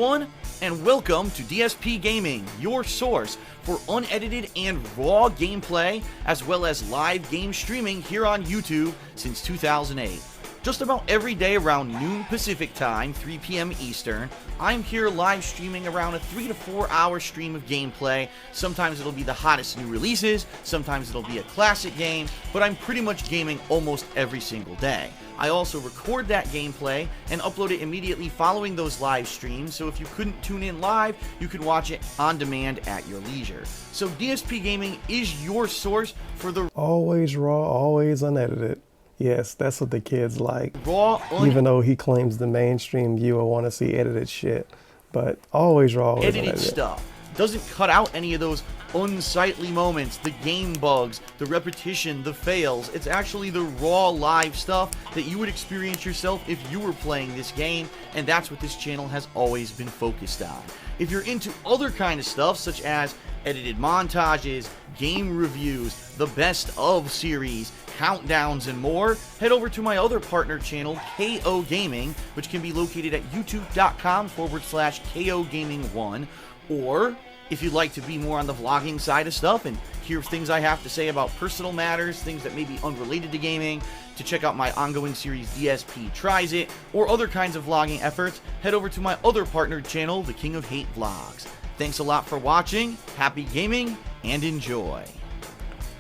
everyone, and welcome to DSP Gaming, your source for unedited and raw gameplay, as well as live game streaming here on YouTube since 2008. Just about every day around noon Pacific time, 3 p.m. Eastern, I'm here live streaming around a 3 to 4 hour stream of gameplay. Sometimes it'll be the hottest new releases, sometimes it'll be a classic game, but I'm pretty much gaming almost every single day. I also record that gameplay and upload it immediately following those live streams, so if you couldn't tune in live, you can watch it on demand at your leisure. So DSP Gaming is your source for the always raw, always unedited. Yes, that's what the kids like. Raw, even though he claims the mainstream viewer want to see edited shit. But always raw, always edited unedited stuff. Doesn't cut out any of those unsightly moments, the game bugs, the repetition, the fails. It's actually the raw live stuff that you would experience yourself if you were playing this game, and that's what this channel has always been focused on. If you're into other kind of stuff, such as edited montages, game reviews, the best of series, countdowns, and more, head over to my other partner channel, KOGaming, which can be located at youtube.com/KOGaming1, or if you'd like to be more on the vlogging side of stuff and hear things I have to say about personal matters, things that may be unrelated to gaming, to check out my ongoing series DSP Tries It, or other kinds of vlogging efforts, head over to my other partnered channel, The King of Hate Vlogs. Thanks a lot for watching, happy gaming, and enjoy.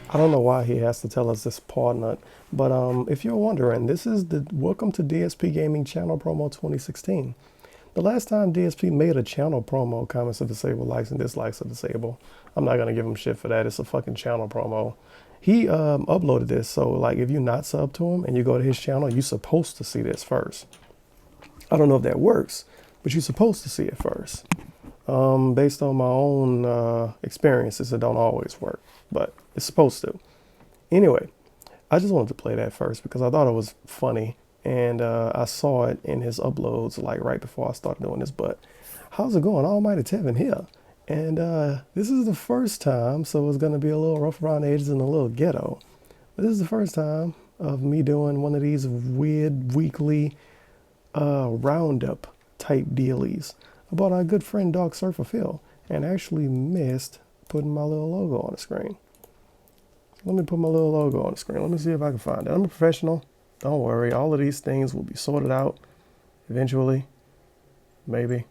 I don't know why he has to tell us this part nut, but if you're wondering, this is the Welcome to DSP Gaming Channel Promo 2016. The last time DSP made a channel promo, comments are disabled, likes and dislikes are disabled. I'm not going to give him shit for that. It's a fucking channel promo. He uploaded this, so like if you're not subbed to him and you go to his channel, you're supposed to see this first. I don't know if that works, but you're supposed to see it first. Based on my own experiences, it don't always work, but it's supposed to. Anyway, I just wanted to play that first because I thought it was funny. And I saw it in his uploads like right before I started doing this. But how's it going? Almighty Tevin here. And this is the first time, so it's going to be a little rough around the edges and a little ghetto. But this is the first time of me doing one of these weird weekly roundup type dealies about our good friend Dark Surfer Phil, and actually missed putting my little logo on the screen. Let me put my little logo on the screen. Let me see if I can find it. I'm a professional. Don't worry, all of these things will be sorted out eventually, maybe.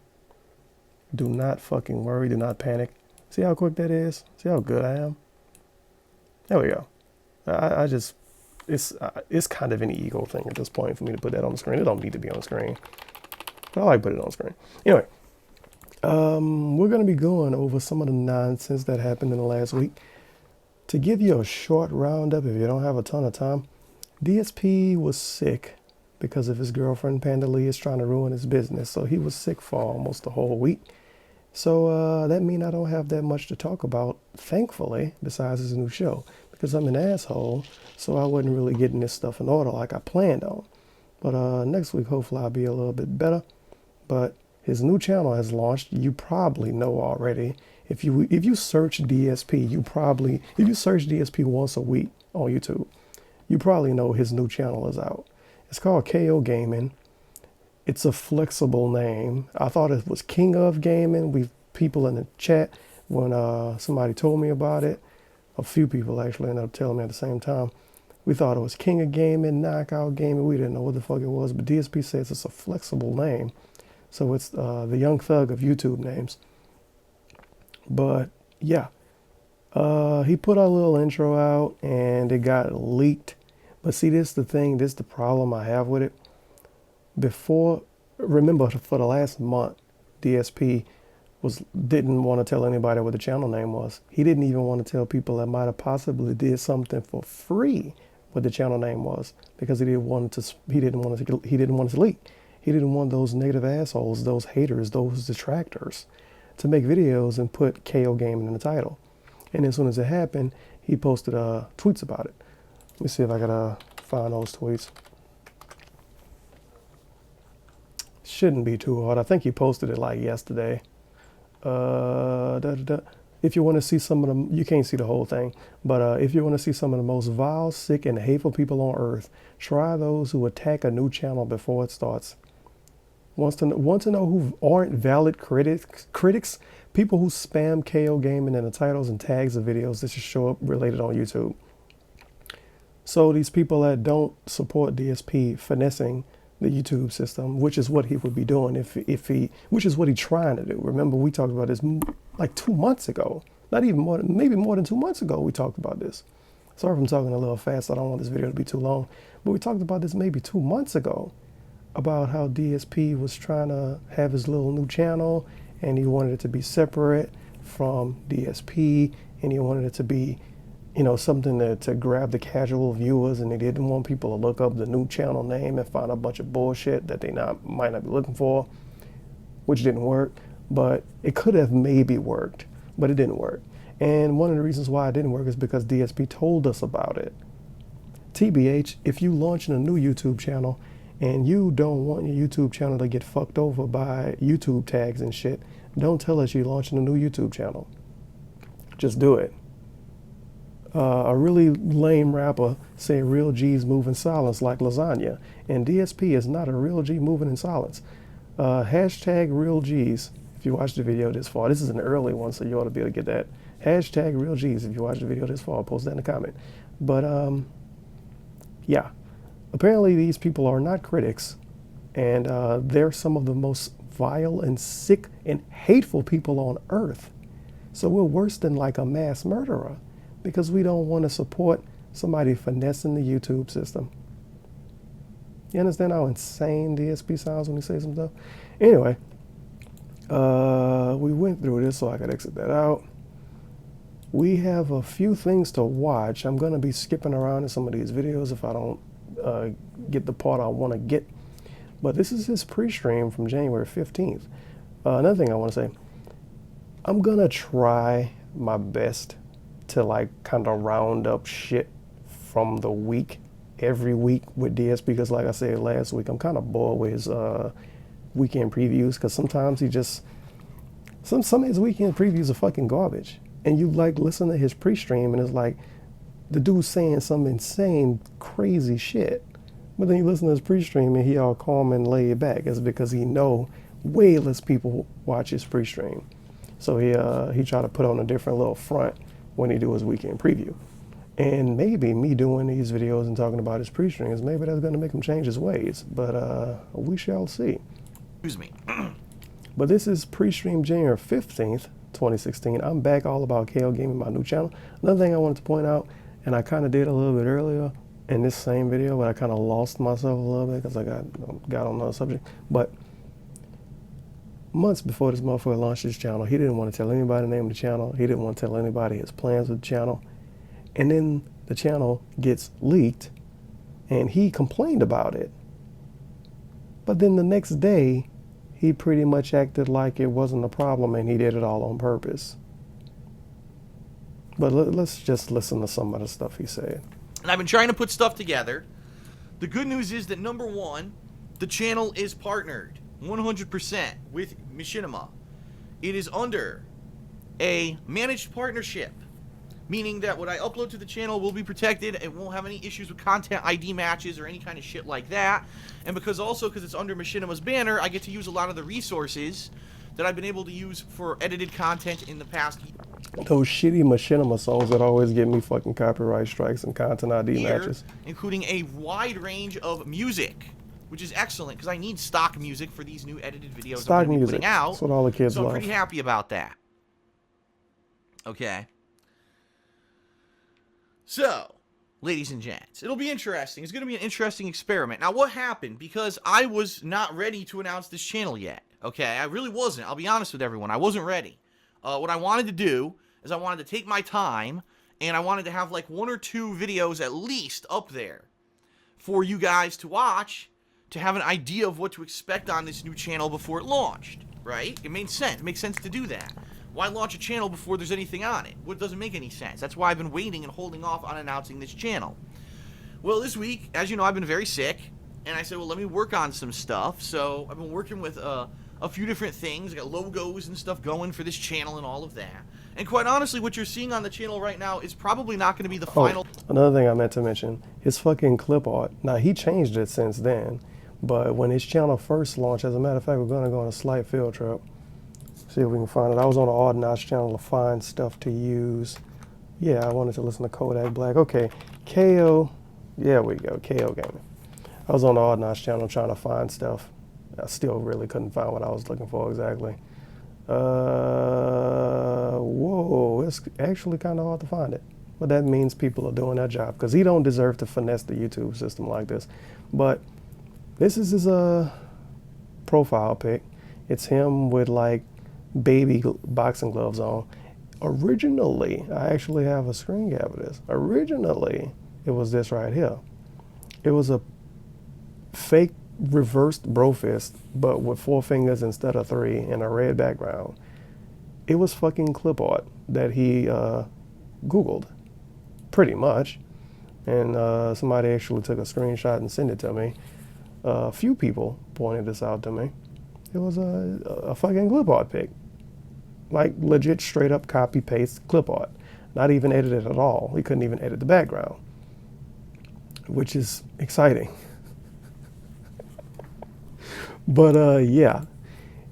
Do not fucking worry, do not panic. See how quick that is? See how good I am? There we go. I just, it's kind of an ego thing at this point for me to put that on the screen. It don't need to be on the screen, but I like put it on the screen. Anyway, we're going to be going over some of the nonsense that happened in the last week. To give you a short roundup, if you don't have a ton of time, DSP was sick because of his girlfriend Panda Lee is trying to ruin his business. So he was sick for almost the whole week. So that means I don't have that much to talk about, thankfully, besides his new show. Because I'm an asshole, so I wasn't really getting this stuff in order like I planned on. But next week, hopefully I'll be a little bit better. But his new channel has launched. You probably know already. If you search DSP, if you search DSP once a week on YouTube, you probably know his new channel is out. It's called KOGaming. It's a flexible name. I thought it was King of Gaming. People in the chat, when somebody told me about it, a few people actually ended up telling me at the same time, we thought it was King of Gaming, Knockout Gaming. We didn't know what the fuck it was, but DSP says it's a flexible name. So it's the young thug of YouTube names. But yeah. He put a little intro out and it got leaked. But see, this is the thing, this is the problem I have with it. Remember for the last month, DSP didn't want to tell anybody what the channel name was. He didn't even want to tell people that might have possibly did something for free what the channel name was, because he didn't want it to leak. He didn't want those negative assholes, those haters, those detractors to make videos and put KO Gaming in the title. And as soon as it happened, he posted tweets about it. Let me see if I gotta find those tweets. Shouldn't be too hard. I think he posted it like yesterday. If you want to see some of them, you can't see the whole thing, but if you want to see some of the most vile, sick, and hateful people on earth, try those who attack a new channel before it starts. Want to know who aren't valid critics? People who spam KOGaming in the titles and tags of videos that should show up related on YouTube. So these people that don't support DSP finessing the YouTube system, which is what he would be doing which is what he's trying to do. Remember, we talked about this like 2 months ago. Not even more, maybe more than 2 months ago we talked about this. Sorry if I'm talking a little fast. I don't want this video to be too long. But we talked about this maybe 2 months ago about how DSP was trying to have his little new channel and he wanted it to be separate from DSP and he wanted it to be, something to grab the casual viewers, and they didn't want people to look up the new channel name and find a bunch of bullshit that they might not be looking for, which didn't work. But it could have maybe worked, but it didn't work. And one of the reasons why it didn't work is because DSP told us about it. TBH, if you launching a new YouTube channel and you don't want your YouTube channel to get fucked over by YouTube tags and shit, don't tell us you're launching a new YouTube channel. Just do it. A really lame rapper said real G's move in silence like lasagna, and DSP is not a real G moving in silence. Hashtag real G's if you watch the video this far. This is an early one, so you ought to be able to get that. Hashtag real G's if you watch the video this far. Post that in the comment. But yeah, apparently these people are not critics, and they're some of the most vile and sick and hateful people on earth. So we're worse than like a mass murderer, because we don't want to support somebody finessing the YouTube system. You understand how insane DSP sounds when he says some stuff? Anyway, we went through this, so I could exit that out. We have a few things to watch. I'm going to be skipping around in some of these videos if I don't get the part I want to get. But this is his pre-stream from January 15th. Another thing I want to say, I'm going to try my best to like kind of round up shit from the week every week with DSP, because like I said last week, I'm kind of bored with his weekend previews, because sometimes he just some of his weekend previews are fucking garbage, and you like listen to his pre-stream and it's like the dude's saying some insane crazy shit, but then you listen to his pre-stream and he all calm and laid back. It's because he know way less people watch his pre-stream, so he try to put on a different little front when he do his weekend preview. And maybe me doing these videos and talking about his pre-streams, maybe that's going to make him change his ways, but we shall see. Excuse me. But this is pre-stream January 15th, 2016. I'm back all about KOGaming, my new channel. Another thing I wanted to point out, and I kind of did a little bit earlier in this same video, but I kind of lost myself a little bit because I got on another subject. But months before this motherfucker launched his channel, he didn't want to tell anybody the name of the channel. He didn't want to tell anybody his plans with the channel. And then the channel gets leaked and he complained about it. But then the next day, he pretty much acted like it wasn't a problem and he did it all on purpose. But let's just listen to some of the stuff he said. And I've been trying to put stuff together. The good news is that number one, the channel is partnered 100% with Machinima. It is under a managed partnership, meaning that what I upload to the channel will be protected. It won't have any issues with content ID matches or any kind of shit like that. And because it's under Machinima's banner, I get to use a lot of the resources that I've been able to use for edited content in the past year. Those shitty Machinima songs that always get me fucking copyright strikes and content ID matches. Including a wide range of music, which is excellent because I need stock music for these new edited videos Stock I'm going to be music. putting out. That's what all the kids love. So love. I'm pretty happy about that. Okay. So, ladies and gents, it'll be interesting. It's going to be an interesting experiment. Now, what happened? Because I was not ready to announce this channel yet. Okay, I really wasn't. I'll be honest with everyone. I wasn't ready. What I wanted to do is I wanted to take my time, and I wanted to have like 1 or 2 videos at least up there for you guys to watch, to have an idea of what to expect on this new channel before it launched, right? It made sense. It makes sense to do that. Why launch a channel before there's anything on it? Well, it doesn't make any sense. That's why I've been waiting and holding off on announcing this channel. Well, this week, as you know, I've been very sick, and I said, well, let me work on some stuff. So I've been working with a few different things. I got logos and stuff going for this channel and all of that. And quite honestly, what you're seeing on the channel right now is probably not going to be the final. Another thing I meant to mention, his fucking clip art. Now, he changed it since then, But when his channel first launched, as a matter of fact, we're going to go on a slight field trip. See if we can find it. I was on the Odd Notch channel to find stuff to use. Yeah, I wanted to listen to Kodak Black. Okay, KO. Yeah, we go. KOGaming. I was on the Odd Notch channel trying to find stuff. I still really couldn't find what I was looking for exactly. Whoa, it's actually kind of hard to find it. But that means people are doing their job because he don't deserve to finesse the YouTube system like this. But this is his profile pic. It's him with like baby boxing gloves on. Originally, I actually have a screen cap of this. Originally, it was this right here. It was a fake reversed bro fist, but with 4 fingers instead of 3 and a red background. It was fucking clip art that he Googled, pretty much. And somebody actually took a screenshot and sent it to me. A few people pointed this out to me. It was a fucking clip art pic. Like legit straight up copy paste clip art. Not even edited at all. He couldn't even edit the background, which is exciting. But yeah,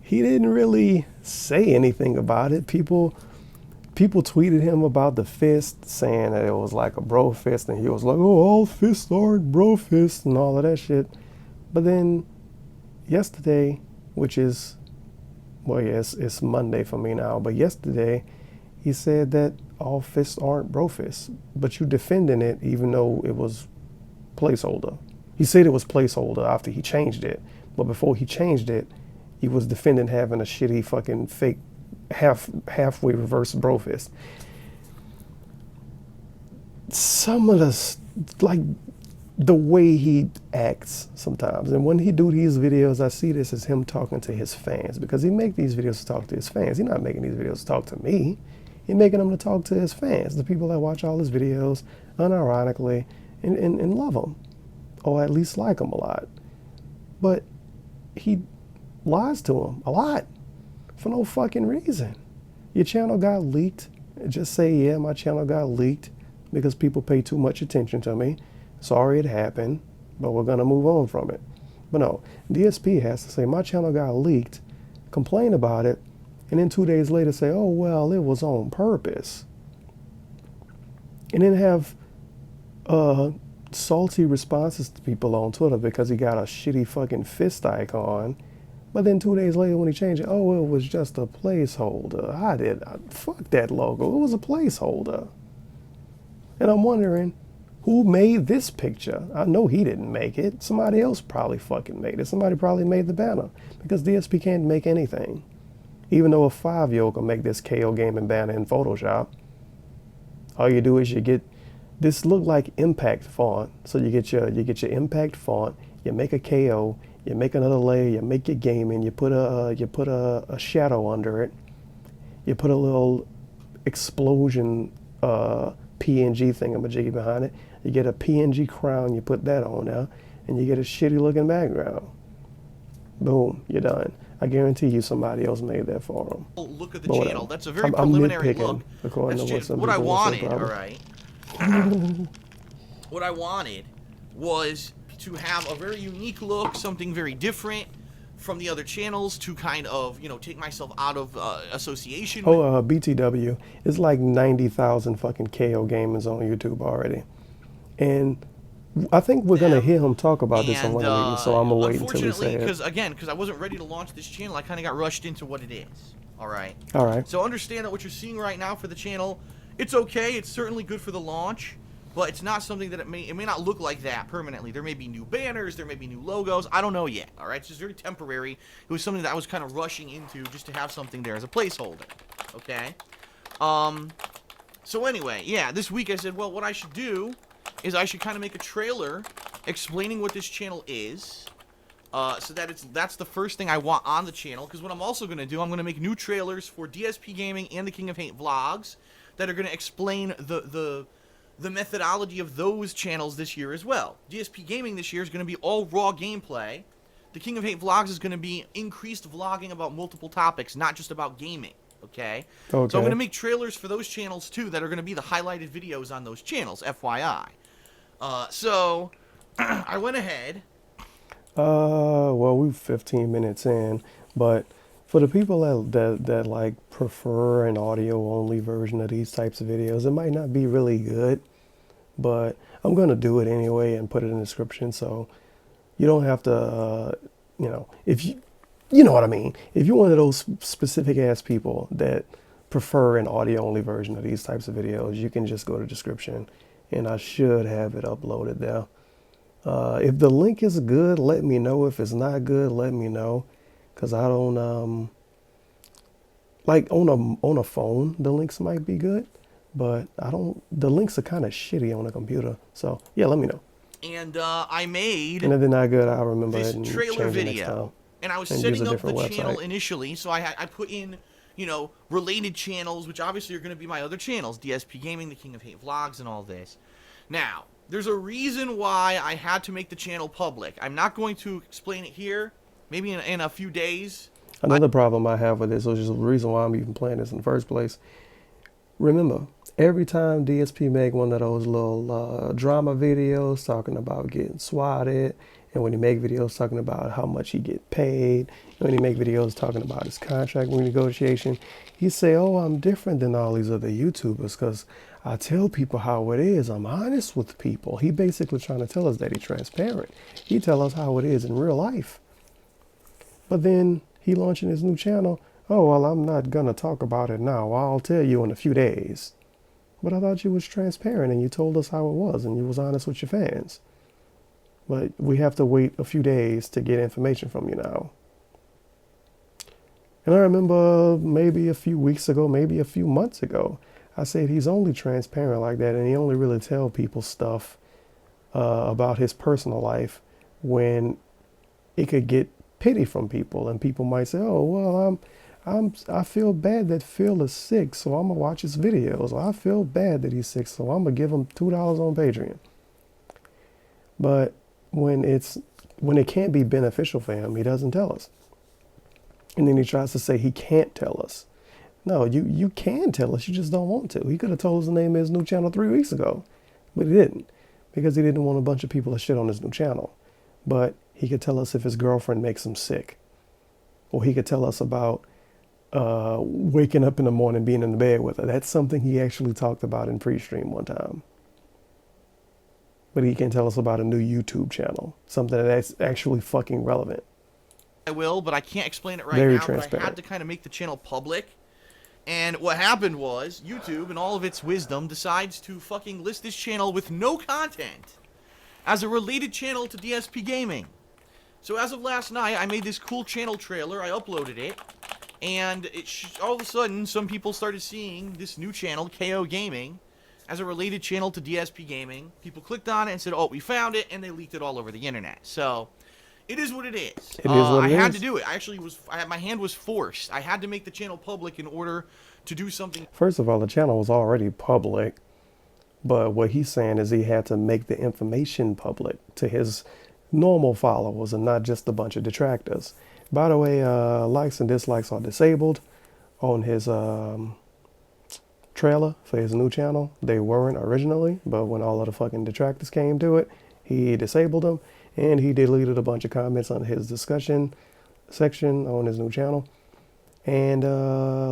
he didn't really say anything about it. People tweeted him about the fist, saying that it was like a bro fist, and he was like, oh, all fists aren't bro fists and all of that shit. But then yesterday, which is, well, yes, it's Monday for me now, but yesterday he said that all fists aren't bro fists, but you defending it even though it was placeholder. He said it was placeholder after he changed it, but before he changed it, he was defending having a shitty fucking fake halfway reverse bro fist. Some of the, like, the way he acts sometimes, and when he do these videos, I see this as him talking to his fans, because he make these videos to talk to his fans. He's not making these videos to talk to me. He's making them to talk to his fans, the people that watch all his videos unironically and love him, or at least like him a lot. But he lies to him a lot for no fucking reason. Your channel got leaked. Just say, yeah, my channel got leaked because people pay too much attention to me. Sorry it happened, but we're gonna move on from it. But no, DSP has to say, my channel got leaked, complain about it, and then 2 days later say, oh, well, it was on purpose. And then have salty responses to people on Twitter because he got a shitty fucking fist icon. But then 2 days later when he changed it, oh, it was just a placeholder. Fuck that logo. It was a placeholder. And I'm wondering, who made this picture? I know he didn't make it. Somebody else probably fucking made it. Somebody probably made the banner, because DSP can't make anything. Even though a 5-year-old can make this KOGaming banner in Photoshop. All you do is you get, this look like impact font. So you get your impact font, you make a KO, you make another layer, you make your gaming, you put a shadow under it, you put a little explosion PNG thingamajiggy behind it, you get a PNG crown, you put that on there, and you get a shitty looking background. Boom, you're done. I guarantee you somebody else made that for them. Look at the channel. That's a very preliminary look. According to what some what I people wanted, say, all right. What I wanted was to have a very unique look, something very different from the other channels, to kind of, you know, take myself out of association. Oh, BTW. It's like 90,000 fucking KO gamers on YouTube already. And I think we're going to hear him talk about this on one of these, so I'm going to wait until he says it. Because I wasn't ready to launch this channel, I kind of got rushed into what it is. All right? All right. So understand that what you're seeing right now for the channel, it's okay. It's certainly good for the launch, but it's not something that it may not look like that permanently. There may be new banners, there may be new logos. I don't know yet. All right? It's just very temporary. It was something that I was kind of rushing into just to have something there as a placeholder. Okay? So anyway, yeah, this week I said, well, what I should do is I should kind of make a trailer explaining what this channel is, so that that's the first thing I want on the channel. Because what I'm also going to do, I'm going to make new trailers for DSP Gaming and the King of Hate vlogs that are going to explain the methodology of those channels this year as well. DSP Gaming this year is going to be all raw gameplay. The King of Hate vlogs is going to be increased vlogging about multiple topics, not just about gaming. Okay? So I'm going to make trailers for those channels too that are going to be the highlighted videos on those channels, FYI. So I went ahead Well, we're 15 minutes in, but for the people that like prefer an audio only version of these types of videos, it might not be really good, but I'm gonna do it anyway and put it in the description, so you don't have to, if you know what I mean. If you're one of those specific ass people that prefer an audio only version of these types of videos, you can just go to the description, and I should have it uploaded there. If the link is good, let me know. If it's not good, let me know. Cause I don't like on a phone, the links might be good, but I don't. The links are kind of shitty on a computer. So yeah, let me know. And I made And if they're not good, I'll remember this it and trailer change it next time. video. And I was And use setting a up the different channel website. initially, so I put in, related channels, which obviously are going to be my other channels, DSP Gaming, The King of Hate Vlogs, and all this. Now, there's a reason why I had to make the channel public. I'm not going to explain it here. Maybe in a few days. Another problem I have with this, which is the reason why I'm even playing this in the first place. Remember, every time DSP make one of those little drama videos talking about getting swatted, and when he make videos talking about how much he get paid, and when he make videos talking about his contract renegotiation, he say, "Oh, I'm different than all these other YouTubers because I tell people how it is. I'm honest with people." He basically trying to tell us that he's transparent. He tell us how it is in real life. But then he launching his new channel. "Oh, well, I'm not gonna talk about it now. I'll tell you in a few days." But I thought you was transparent and you told us how it was and you was honest with your fans. But we have to wait a few days to get information from you now. And I remember maybe a few weeks ago, maybe a few months ago, I said he's only transparent like that and he only really tell people stuff about his personal life when it could get pity from people, and people might say, "Oh, well, I feel bad that Phil is sick, so I'm gonna watch his videos. Or I feel bad that he's sick, so I'm gonna give him $2 on Patreon." But when it can't be beneficial for him, he doesn't tell us, and then he tries to say he can't tell us. No, you can tell us, you just don't want to. He could have told us the name of his new channel 3 weeks ago, but he didn't, because he didn't want a bunch of people to shit on his new channel. But he could tell us if his girlfriend makes him sick. Or he could tell us about waking up in the morning, being in the bed with her. That's something he actually talked about in pre-stream one time. But he can't tell us about a new YouTube channel. Something that's actually fucking relevant. I will, but I can't explain it right Very now. But I transparent. had to kind of make the channel public. And what happened was, YouTube, in all of its wisdom, decides to fucking list this channel with no content as a related channel to DSP Gaming. So as of last night, I made this cool channel trailer, I uploaded it, and all of a sudden, some people started seeing this new channel, KOGaming, as a related channel to DSP Gaming. People clicked on it and said, "Oh, we found it," and they leaked it all over the internet. So, it is what it is. It is what it I had is. to do it. My hand was forced. I had to make the channel public in order to do something. First of all, the channel was already public, but what he's saying is he had to make the information public to his normal followers and not just a bunch of detractors. By the way, likes and dislikes are disabled on his trailer for his new channel. They weren't originally, but when all of the fucking detractors came to it, he disabled them, and he deleted a bunch of comments on his discussion section on his new channel. And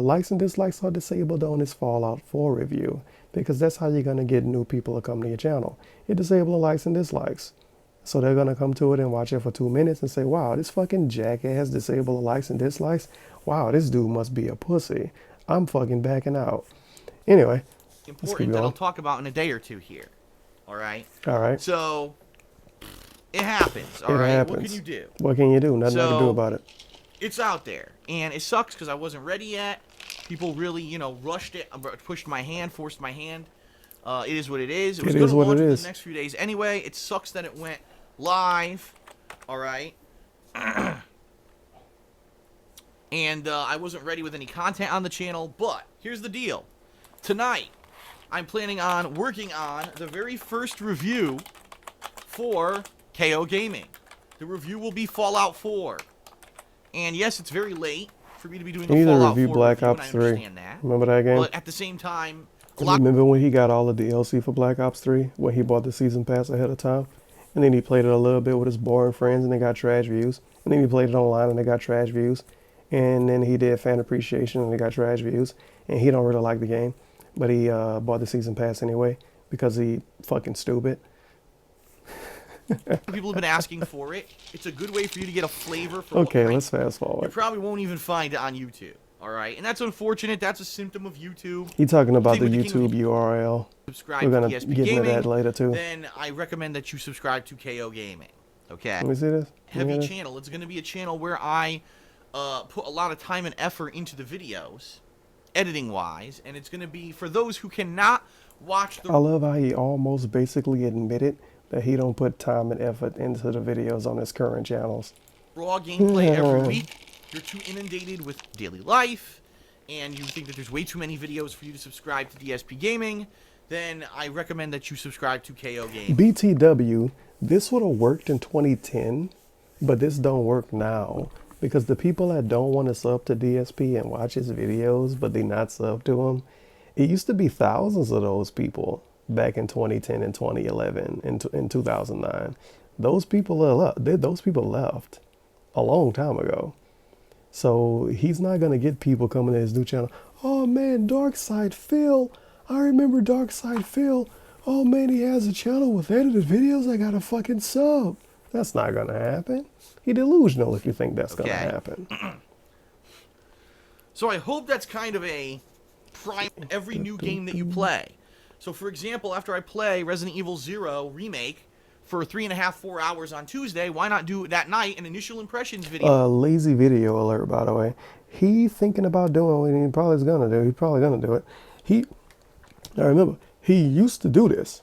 likes and dislikes are disabled on his Fallout 4 review, because that's how you're going to get new people to come to your channel. You disable the likes and dislikes. So they're going to come to it and watch it for 2 minutes and say, "Wow, this fucking jackass disabled the likes and dislikes. Wow, this dude must be a pussy. I'm fucking backing out." Anyway, Important that I'll talk about in a day or two here. Alright? Alright. So, it happens. Alright? What can you do? What can you do? Nothing I can do about it. It's out there. And it sucks because I wasn't ready yet. People really, rushed it, pushed my hand, forced my hand. It is what it is. It was going to launch in the next few days anyway. It sucks that it went live. Alright? And I wasn't ready with any content on the channel. But, here's the deal. Tonight, I'm planning on working on the very first review for KOGaming. The review will be Fallout 4. And yes, it's very late for me to be doing the Fallout 4 Black review, Ops and I 3. understand that. Remember that game? But at the same time, Remember when he got all the DLC for Black Ops 3? When he bought the season pass ahead of time? And then he played it a little bit with his boring friends and they got trash views. And then he played it online and they got trash views. And then he did fan appreciation and they got trash views. And he don't really like the game, but he bought the season pass anyway because he fucking stupid. People have been asking for it. It's a good way for you to get a flavor for Okay, what let's fast you forward. probably won't even find it on YouTube. All right, and that's unfortunate. That's a symptom of YouTube. He talking about the Thing with YouTube URL. Subscribe We're to gonna DSP get into Gaming, that later too. then I recommend that you subscribe to KOGaming. Okay. Let me see this. Heavy channel. It's going to be a channel where I put a lot of time and effort into the videos, editing wise, and it's going to be for those who cannot watch the. I love how he almost basically admitted that he don't put time and effort into the videos on his current channels. Raw gameplay every week. You're too inundated with daily life, and you think that there's way too many videos for you to subscribe to DSP Gaming, then I recommend that you subscribe to KO Gaming. BTW, this would have worked in 2010, but this don't work now because the people that don't want to sub to DSP and watch his videos, but they not sub to him, it used to be thousands of those people back in 2010 and 2011 and in 2009. Those people left a long time ago. So he's not going to get people coming to his new channel. Oh man, Darksyde Phil. I remember Darksyde Phil. Oh man, he has a channel with edited videos. I got to fucking sub. That's not going to happen. He delusional if you think that's going to happen. So I hope that's kind of a prime every new game that you play. So for example, after I play Resident Evil 0 Remake for 3.5, 4 hours on Tuesday, why not do that night an initial impressions video? Lazy video alert, by the way. He thinking about doing what he probably is going to do. He's probably going to do it. I remember, he used to do this.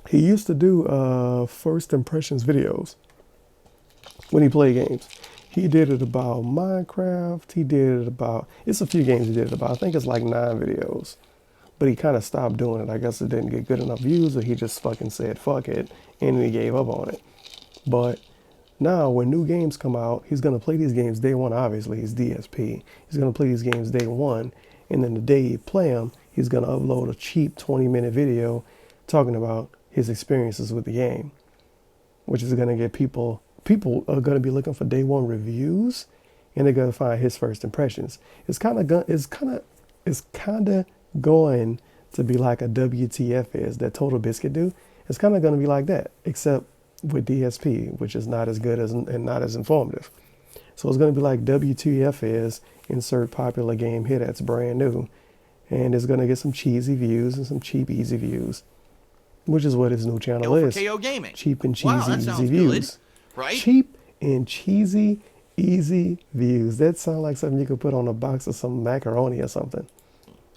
He used to do first impressions videos when he played games. He did it about Minecraft. He did it about, it's a few games he did it about. I think it's like 9 videos. But he kind of stopped doing it. I guess it didn't get good enough views, or he just fucking said fuck it, and he gave up on it. But now when new games come out, he's going to play these games day one. Obviously, he's DSP. He's going to play these games day one, and then the day he play them, he's going to upload a cheap 20-minute video talking about his experiences with the game, which is going to get people are going to be looking for day one reviews, and they're going to find his first impressions. It's kind of going to be like a WTF is that Total Biscuit do. It's kind of going to be like that, except with DSP, which is not as good as and not as informative. So it's going to be like WTF is insert popular game here that's brand new, and it's going to get some cheesy views and some cheap easy views, which is what his new channel is. KO Gaming. Cheap and cheesy easy views. Good, right? Cheap and cheesy easy views. That sounds like something you could put on a box of some macaroni or something.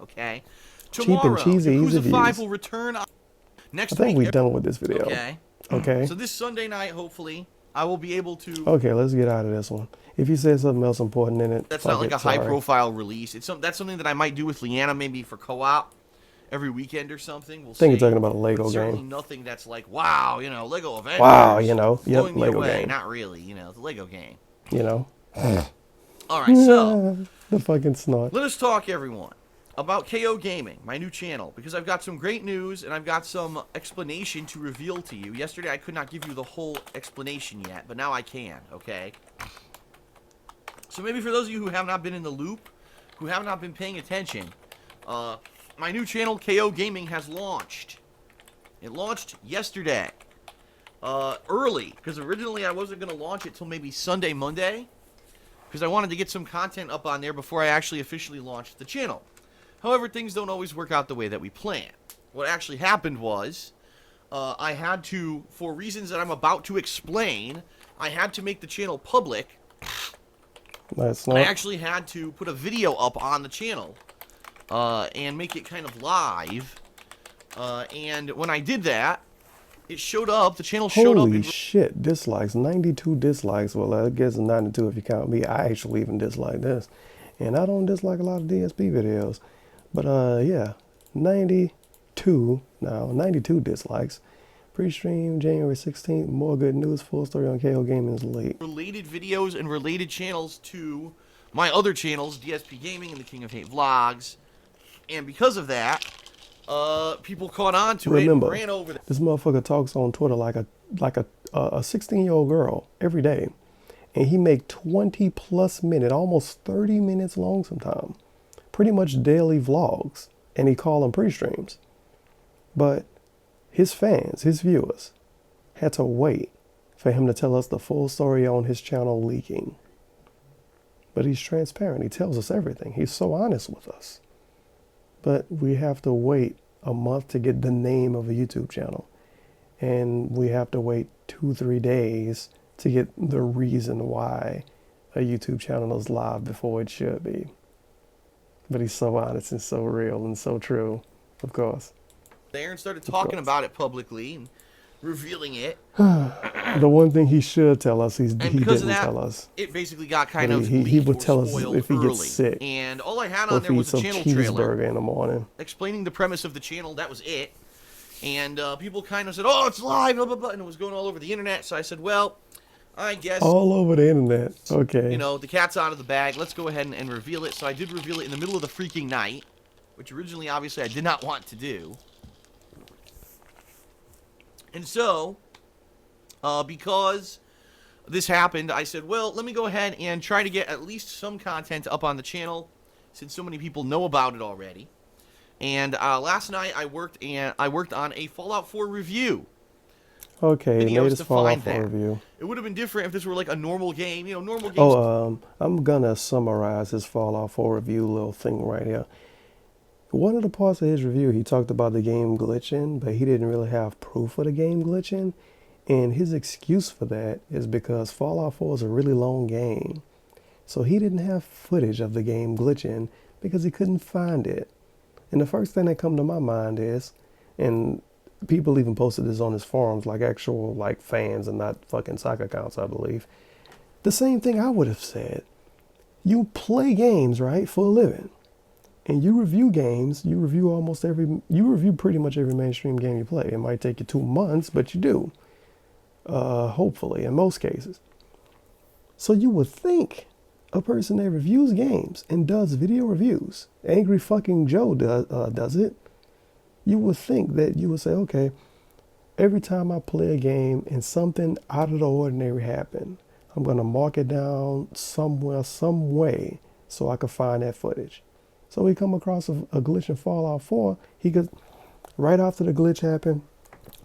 Okay. Cheap and cheesy easy Yakuza 5 views. will return next I think week. we're done with this video. Okay. Okay. So this Sunday night, hopefully, I will be able to. Okay, let's get out of this one. If you said something else important in it, That's not like a high-profile release. That's something that I might do with Leanna, maybe for co-op every weekend or something. We'll I think see. you're talking about a Lego Certainly game. nothing that's like, wow, Lego Avengers. Wow, yep, blowing me Lego away. game. Not really, the Lego game. All right, so the fucking Snort. let us talk, everyone, about KO Gaming, my new channel, because I've got some great news and I've got some explanation to reveal to you. Yesterday, I could not give you the whole explanation yet, but now I can, okay? So maybe for those of you who have not been in the loop, who have not been paying attention, my new channel, KO Gaming, has launched. It launched yesterday. Early, because originally I wasn't going to launch it till maybe Sunday, Monday, because I wanted to get some content up on there before I actually officially launched the channel. However, things don't always work out the way that we plan. What actually happened was, I had to, for reasons that I'm about to explain, I had to make the channel public. That's not. I actually had to put a video up on the channel and make it kind of live. And when I did that, it showed up. The channel showed up. Holy shit! Dislikes, 92 dislikes. Well, I guess 92 if you count me. I actually even dislike this, and I don't dislike a lot of DSP videos. But yeah, 92 now. 92 dislikes. Pre-stream January 16th. More good news. Full story on KOGaming's late. Related videos and related channels to my other channels, DSP Gaming and the King of Hate Vlogs. And because of that, people caught on to it and Remember, ran over this motherfucker talks on Twitter like a 16-year-old girl every day, and he make 20+ minute, almost 30 minutes long sometimes, pretty much daily vlogs, and he call them pre-streams. But his fans, his viewers, had to wait for him to tell us the full story on his channel leaking. But he's transparent. He tells us everything. He's so honest with us. But we have to wait a month to get the name of a YouTube channel. And we have to wait 2-3 days to get the reason why a YouTube channel is live before it should be. But he's so honest and so real and so true, of course. there and started talking about it publicly and revealing it. The one thing he should tell us, he didn't tell us. It basically got kind of he would tell us if he gets sick. And all I had on there was a channel trailer in the morning, explaining the premise of the channel. That was it. And people kind of said, "Oh, it's live," blah blah blah, and it was going all over the internet. So I said, "Well, I guess all over the internet. Okay. You know, the cat's out of the bag. Let's go ahead and reveal it." So I did reveal it in the middle of the freaking night, which originally, obviously, I did not want to do. And so, because this happened, I said, well, let me go ahead and try to get at least some content up on the channel, since so many people know about it already. And last night, I worked on a Fallout 4 review. Okay, latest Fallout 4 review. It would have been different if this were like a normal game. You know, normal games. Oh, I'm gonna summarize his Fallout 4 review little thing right here. One of the parts of his review, he talked about the game glitching, but he didn't really have proof of the game glitching. And his excuse for that is because Fallout 4 is a really long game. So he didn't have footage of the game glitching because he couldn't find it. And the first thing that come to my mind is, and people even posted this on his forums, like actual like fans and not fucking soccer accounts, I believe. The same thing I would have said. You play games, right, for a living. And you review games, you review pretty much every mainstream game you play. It might take you 2 months, but you do. Hopefully, in most cases. So you would think a person that reviews games and does video reviews, Angry Fucking Joe does it, you would think that you would say, okay, every time I play a game and something out of the ordinary happened, I'm going to mark it down somewhere, some way, so I can find that footage. So we come across a glitch in Fallout 4. He could, right after the glitch happened,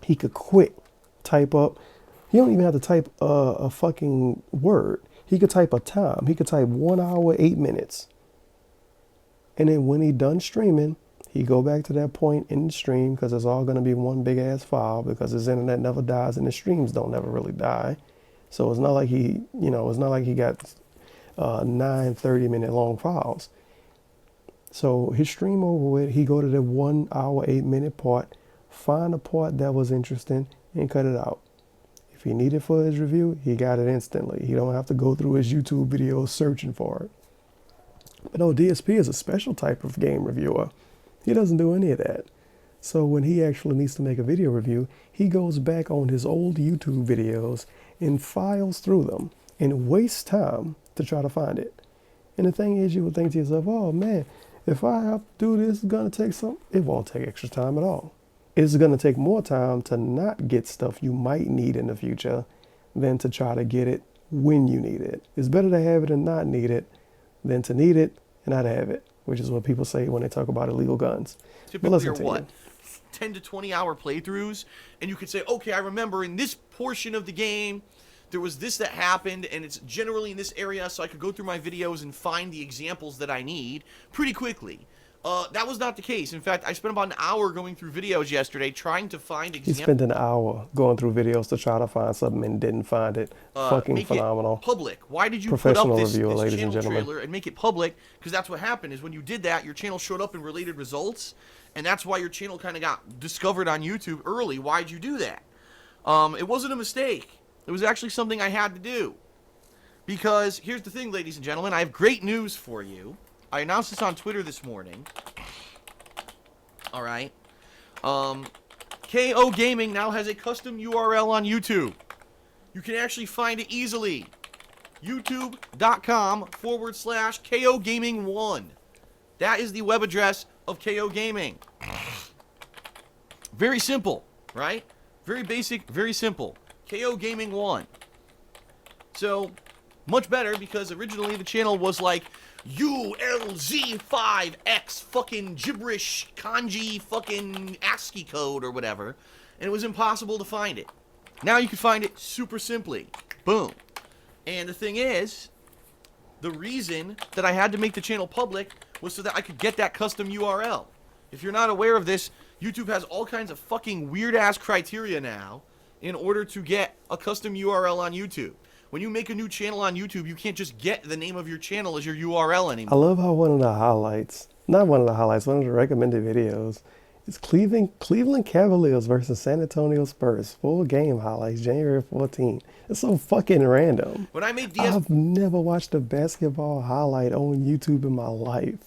he could quick type up. He don't even have to type a fucking word. He could type a time. He could type 1 hour, 8 minutes. And then when he done streaming, he go back to that point in the stream, because it's all going to be one big ass file, because his internet never dies and the streams don't never really die. So it's not like he, it's not like he got 9 30-minute long files. So his stream over with, he go to the 1 hour, 8 minute part, find a part that was interesting and cut it out. If he needed for his review, he got it instantly. He don't have to go through his YouTube videos searching for it. But no, DSP is a special type of game reviewer. He doesn't do any of that. So when he actually needs to make a video review, he goes back on his old YouTube videos and files through them and wastes time to try to find it. And the thing is, you would think to yourself, oh man, if I have to do this, it's going to take some. It won't take extra time at all. It's going to take more time to not get stuff you might need in the future than to try to get it when you need it. It's better to have it and not need it than to need it and not have it, which is what people say when they talk about illegal guns. Typically are what? 10 to 20 hour playthroughs, and you could say, okay, I remember in this portion of the game, there was this that happened, and it's generally in this area, so I could go through my videos and find the examples that I need pretty quickly. That was not the case. In fact, I spent about an hour going through videos yesterday trying to find examples. He spent an hour going through videos to try to find something and didn't find it. Fucking phenomenal. It public. Why did you put up this channel trailer and make it public? Because that's what happened, is when you did that, your channel showed up in related results, and that's why your channel kind of got discovered on YouTube early. Why'd you do that? It wasn't a mistake. It was actually something I had to do. Because here's the thing, ladies and gentlemen, I have great news for you. I announced this on Twitter this morning. Alright. KOGaming now has a custom URL on YouTube. You can actually find it easily. YouTube.com/KOGaming1. That is the web address of KOGaming. Very simple, right? Very basic, very simple. KOGaming 1. So, much better because originally the channel was like ULZ5X fucking gibberish kanji fucking ASCII code or whatever, and it was impossible to find it. Now you can find it super simply. Boom. And the thing is, the reason that I had to make the channel public was so that I could get that custom URL. If you're not aware of this, YouTube has all kinds of fucking weird-ass criteria now in order to get a custom URL on YouTube. When you make a new channel on YouTube, you can't just get the name of your channel as your URL anymore. I love how one of the highlights, not one of the highlights, one of the recommended videos is Cleveland Cavaliers versus San Antonio Spurs. Full game highlights, January 14th. It's so fucking random. When I made I've never watched a basketball highlight on YouTube in my life.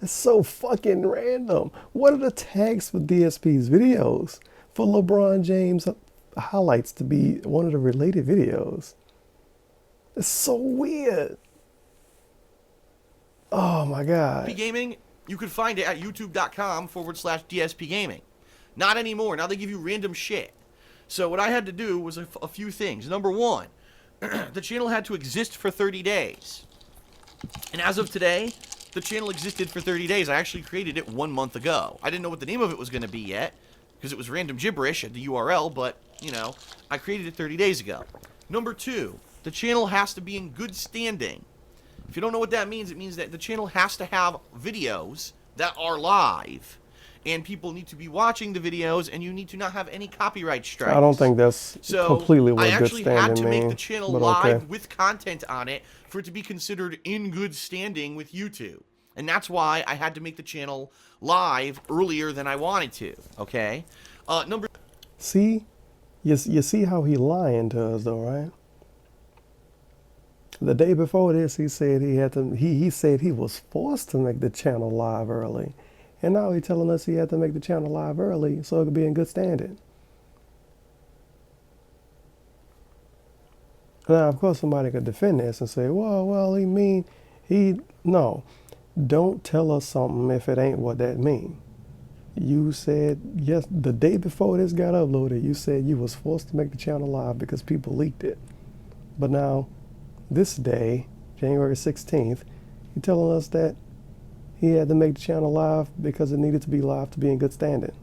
It's so fucking random. What are the tags for DSP's videos? For LeBron James highlights to be one of the related videos. It's so weird. Oh my God. Gaming, you could find it at youtube.com/DSPgaming. Not anymore. Now they give you random shit. So what I had to do was a few things. Number one, the channel had to exist for 30 days. And as of today, the channel existed for 30 days. I actually created it 1 month ago. I didn't know what the name of it was going to be yet, because it was random gibberish at the URL, but, you know, I created it 30 days ago. Number two, the channel has to be in good standing. If you don't know what that means, it means that the channel has to have videos that are live, and people need to be watching the videos, and you need to not have any copyright strikes. I don't think that's completely what good standing means. I actually had to make the channel live with content on it for it to be considered in good standing with YouTube. And that's why I had to make the channel live earlier than I wanted to, okay? See? You see how he lying to us though, right? The day before this, he said he said he was forced to make the channel live early. And now he's telling us he had to make the channel live early so it could be in good standing. Now, of course, somebody could defend this and say, well, no. Don't tell us something if it ain't what that mean. You said, yes, the day before this got uploaded, you said you was forced to make the channel live because people leaked it. But now, this day, January 16th, you're telling us that he had to make the channel live because it needed to be live to be in good standing.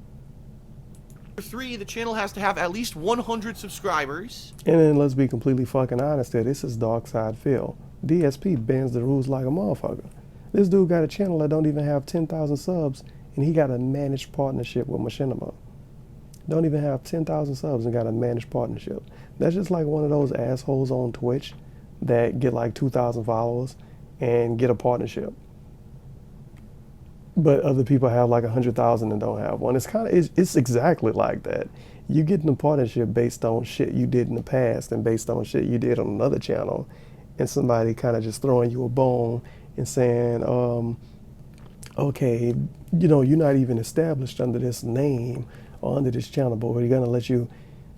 Number three, the channel has to have at least 100 subscribers. And then let's be completely fucking honest here. This is Darksyde Phil. DSP bends the rules like a motherfucker. This dude got a channel that don't even have 10,000 subs, and he got a managed partnership with Machinima. Don't even have 10,000 subs and got a managed partnership. That's just like one of those assholes on Twitch that get like 2,000 followers and get a partnership. But other people have like 100,000 and don't have one. It's exactly like that. You get in a partnership based on shit you did in the past and based on shit you did on another channel, and somebody kind of just throwing you a bone and saying, okay, you know, you're not even established under this name or under this channel, but we're gonna let you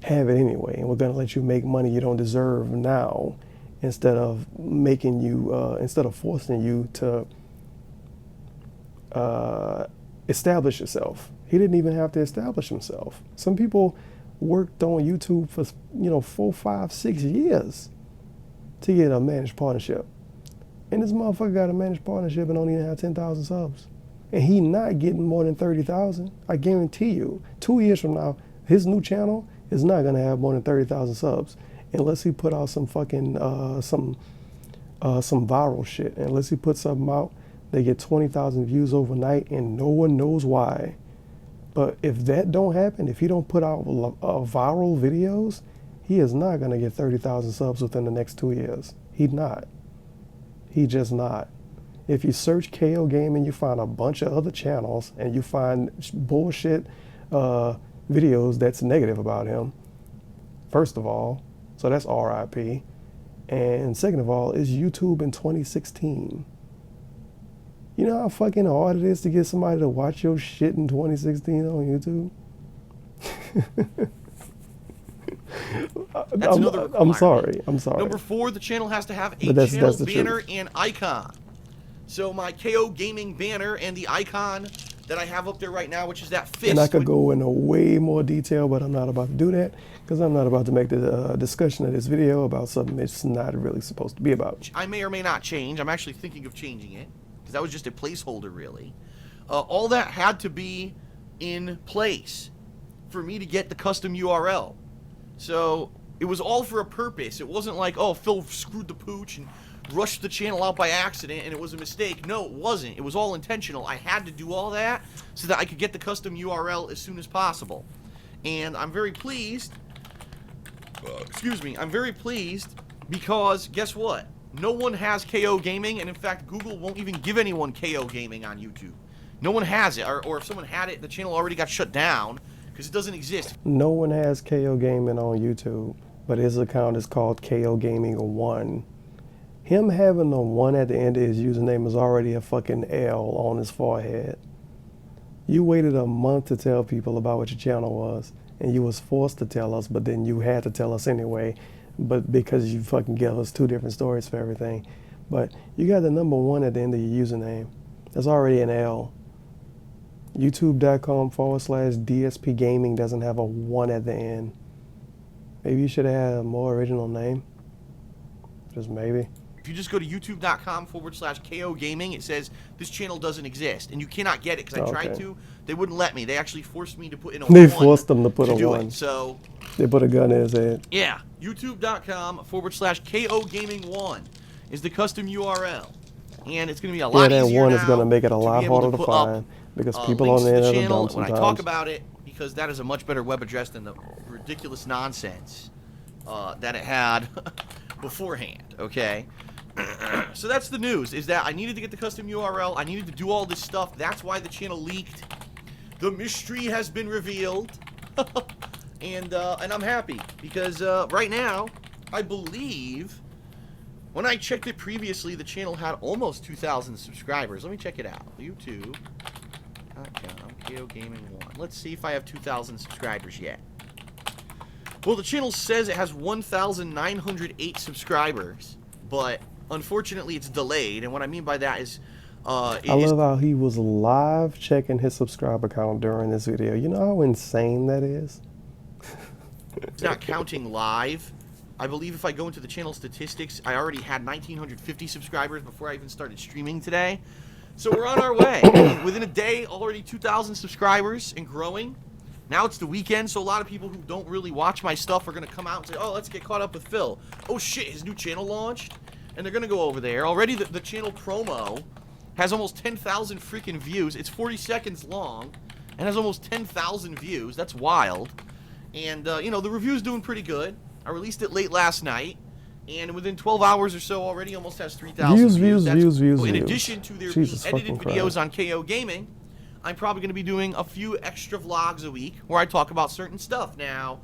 have it anyway, and we're gonna let you make money you don't deserve now, instead of making you, instead of forcing you to establish yourself. He didn't even have to establish himself. Some people worked on YouTube for 4, 5, 6 years to get a managed partnership. And this motherfucker got a managed partnership and don't even have 10,000 subs. And he not getting more than 30,000. I guarantee you, 2 years from now, his new channel is not gonna have more than 30,000 subs unless he put out some fucking some viral shit. Unless he put something out, they get 20,000 views overnight and no one knows why. But if that don't happen, if he don't put out viral videos, he is not gonna get 30,000 subs within the next 2 years. He's not. He just not. If you search KOGaming, you find a bunch of other channels and you find bullshit videos that's negative about him. First of all, so that's RIP. And second of all, it's YouTube in 2016. You know how fucking hard it is to get somebody to watch your shit in 2016 on YouTube? That's another requirement. I'm sorry. Number 4, the channel has to have a channel banner and icon. So my KOGaming banner and the icon that I have up there right now, which is that fist. And I could go into way more detail, but I'm not about to do that because I'm not about to make the discussion of this video about something it's not really supposed to be about. I may or may not change. I'm actually thinking of changing it because that was just a placeholder, really. All that had to be in place for me to get the custom URL. So it was all for a purpose. It wasn't like, oh, Phil screwed the pooch and rushed the channel out by accident and it was a mistake. No, it wasn't. It was all intentional. I had to do all that so that I could get the custom URL as soon as possible. And I'm very pleased. Excuse me. I'm very pleased because guess what? No one has KOGaming, and in fact, Google won't even give anyone KOGaming on YouTube. No one has it, or if someone had it, the channel already got shut down because it doesn't exist. No one has KOGaming on YouTube, but his account is called KOGaming1. Him having a 1 at the end of his username is already a fucking L on his forehead. You waited a month to tell people about what your channel was, and you was forced to tell us, but then you had to tell us anyway, but because you fucking gave us 2 different stories for everything. But you got the number 1 at the end of your username. That's already an L. YouTube.com/DSP Gaming doesn't have a 1 at the end. Maybe you should have had a more original name. Just maybe. If you just go to youtube.com/KOGaming, it says this channel doesn't exist, and you cannot get it because I tried to. They wouldn't let me. They actually forced me to put in a 1. They forced them to put a 1. So they put a gun in his head. Yeah, youtube.com/KOGaming1 is the custom URL, and it's going to be a lot easier. Yeah, that 1 is going to make it a to lot harder to find because people on the internet are dumb sometimes. When I talk about it, because that is a much better web address than the ridiculous nonsense that it had beforehand. Okay. So that's the news, is that I needed to get the custom URL. I needed to do all this stuff. That's why the channel leaked. The mystery has been revealed. and I'm happy because right now, I believe, when I checked it previously, the channel had almost 2,000 subscribers. Let me check it out. YouTube.com, KOGaming1. Let's see if I have 2,000 subscribers yet. Well, the channel says it has 1,908 subscribers, but unfortunately it's delayed, and what I mean by that is I love how he was live checking his subscriber count during this video. You know how insane that is? It's not counting live. I believe if I go into the channel statistics, I already had 1,950 subscribers before I even started streaming today. So we're on our way. Within a day, already 2,000 subscribers and growing. Now it's the weekend, so a lot of people who don't really watch my stuff are going to come out and say, oh, let's get caught up with Phil. Oh, shit, his new channel launched? And they're going to go over there. Already the channel promo has almost 10,000 freaking views. It's 40 seconds long and has almost 10,000 views. That's wild. And, you know, the review's doing pretty good. I released it late last night. And within 12 hours or so, already almost has 3,000 views. In addition to their edited videos on KOGaming, I'm probably going to be doing a few extra vlogs a week where I talk about certain stuff. Now,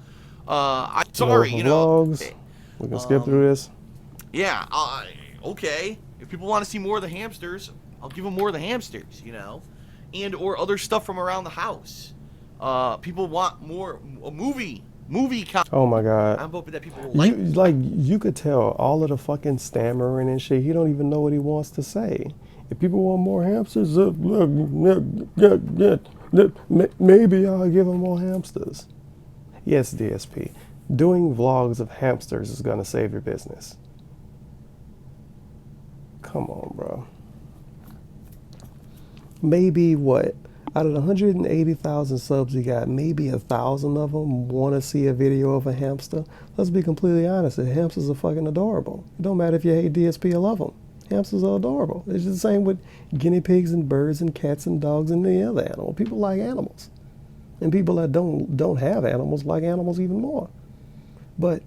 I'm sorry, you know. Vlogs. We can skip through this. Yeah, okay. If people want to see more of the hamsters, I'll give them more of the hamsters, you know. And or other stuff from around the house. People want more movie content. Oh my God. I'm hoping that people will you could tell all of the fucking stammering and shit. He don't even know what he wants to say. If people want more hamsters, maybe I'll give them more hamsters. Yes, DSP. Doing vlogs of hamsters is going to save your business. Come on, bro. Maybe what? Out of the 180,000 subs you got, maybe 1,000 of them want to see a video of a hamster. Let's be completely honest. The hamsters are fucking adorable. It don't matter if you hate DSP or love them. Hamsters are adorable. It's just the same with guinea pigs and birds and cats and dogs and any other animal. People like animals. And people that don't have animals like animals even more. But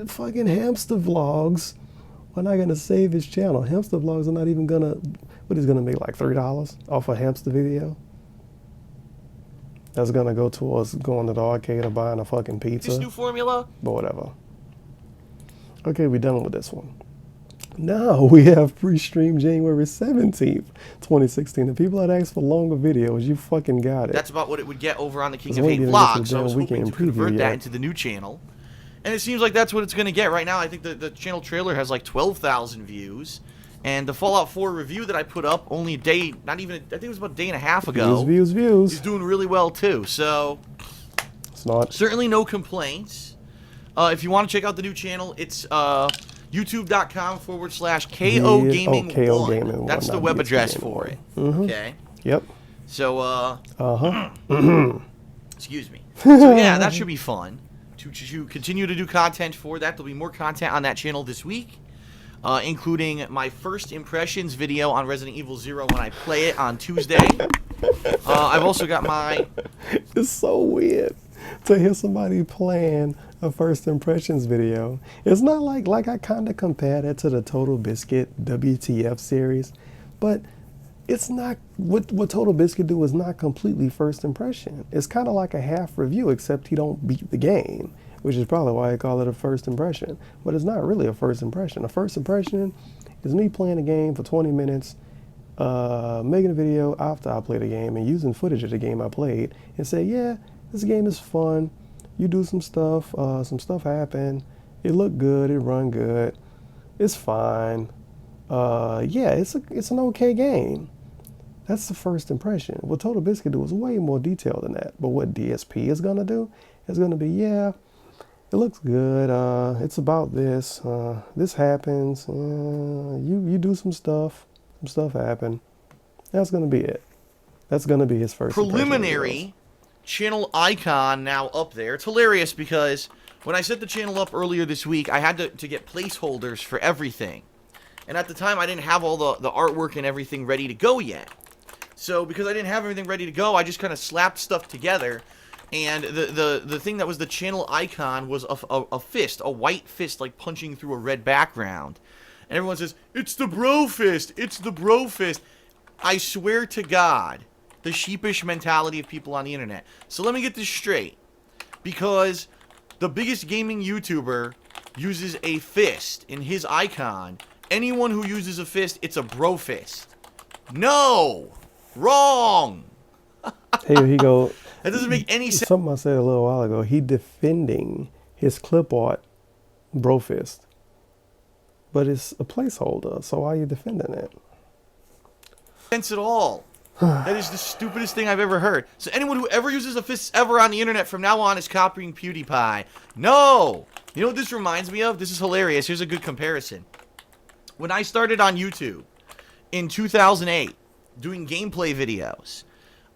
fucking hamster vlogs are not going to save his channel. Hamster vlogs are not even going to, what is going to make like $3 off a hamster video? That's going to go towards going to the arcade or buying a fucking pizza. This new formula? But whatever. Okay, we're done with this one. Now we have pre-stream January 17th, 2016. The people that asked for longer videos, you fucking got it. That's about what it would get over on the King of Hate vlog. So I was hoping to convert that into the new channel. And it seems like that's what it's going to get right now. I think the channel trailer has like 12,000 views. And the Fallout 4 review that I put up only a day, not even, I think it was about a day and a half ago. Views. He's doing really well too. So, Snort. Certainly no complaints. If you want to check out the new channel, it's youtube.com/KOGaming1. KOGaming1. That's the web address for it. Okay. Yep. So, excuse me. So yeah, that should be fun. To continue to do content for that. There'll be more content on that channel this week, including my first impressions video on Resident Evil 0 when I play it on Tuesday. I've also got my... It's so weird to hear somebody playing a first impressions video. It's not like I kind of compared it to the Total Biscuit WTF series, but it's not, what Total Biscuit do is not completely first impression. It's kind of like a half review, except he don't beat the game, which is probably why I call it a first impression. But it's not really a first impression. A first impression is me playing a game for 20 minutes, making a video after I play the game and using footage of the game I played and say, yeah, this game is fun. You do some stuff happened. It looked good, it run good, it's fine. Yeah, it's an okay game. That's the first impression. What Total Biscuit do is way more detailed than that. But what DSP is gonna do is gonna be, yeah, it looks good. It's about this. This happens. You do some stuff happen. That's gonna be it. That's gonna be his first preliminary channel icon now up there. It's hilarious because when I set the channel up earlier this week, I had to get placeholders for everything. And at the time, I didn't have all the artwork and everything ready to go yet. So because I didn't have everything ready to go, I just kind of slapped stuff together. And the thing that was the channel icon was a fist, a white fist, like punching through a red background. And everyone says, it's the bro fist, it's the bro fist. I swear to God, the sheepish mentality of people on the internet. So let me get this straight. Because the biggest gaming YouTuber uses a fist in his icon, anyone who uses a fist, it's a bro fist. No! Wrong! Here he go. That doesn't make any sense. Something I said a little while ago. He defending his clip art bro fist. But it's a placeholder, so why are you defending it? Sense at all. That is the stupidest thing I've ever heard. So anyone who ever uses a fist ever on the internet from now on is copying PewDiePie. No! You know what this reminds me of? This is hilarious. Here's a good comparison. When I started on YouTube in 2008 doing gameplay videos,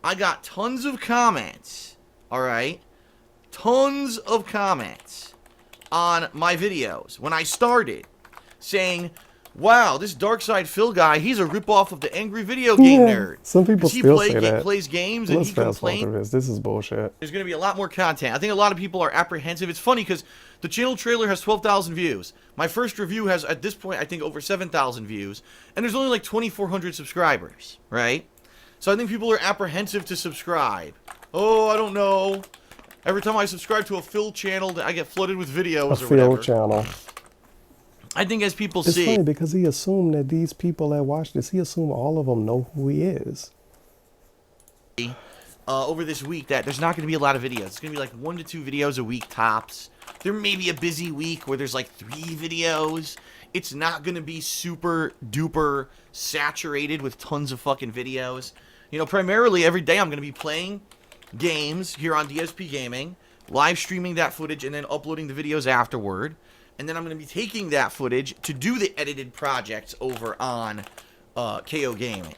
I got tons of comments, alright? Tons of comments on my videos when I started saying, wow, this Darksyde Phil guy, he's a ripoff of the angry video game nerd. Some people still say that. He plays games and he complains. This is bullshit. There's going to be a lot more content. I think a lot of people are apprehensive. It's funny because the channel trailer has 12,000 views. My first review has, at this point, I think over 7,000 views. And there's only like 2,400 subscribers, right? So I think people are apprehensive to subscribe. Oh, I don't know. Every time I subscribe to a Phil channel, I get flooded with videos or whatever. A Phil channel. I think as people see... It's funny because he assumed that these people that watch this, he assumed all of them know who he is. Over this week, that there's not going to be a lot of videos. It's going to be like 1 to 2 videos a week tops. There may be a busy week where there's like 3 videos. It's not going to be super duper saturated with tons of fucking videos. You know, primarily every day I'm going to be playing games here on DSP Gaming, live streaming that footage, and then uploading the videos afterward. And then I'm going to be taking that footage to do the edited projects over on KOGaming.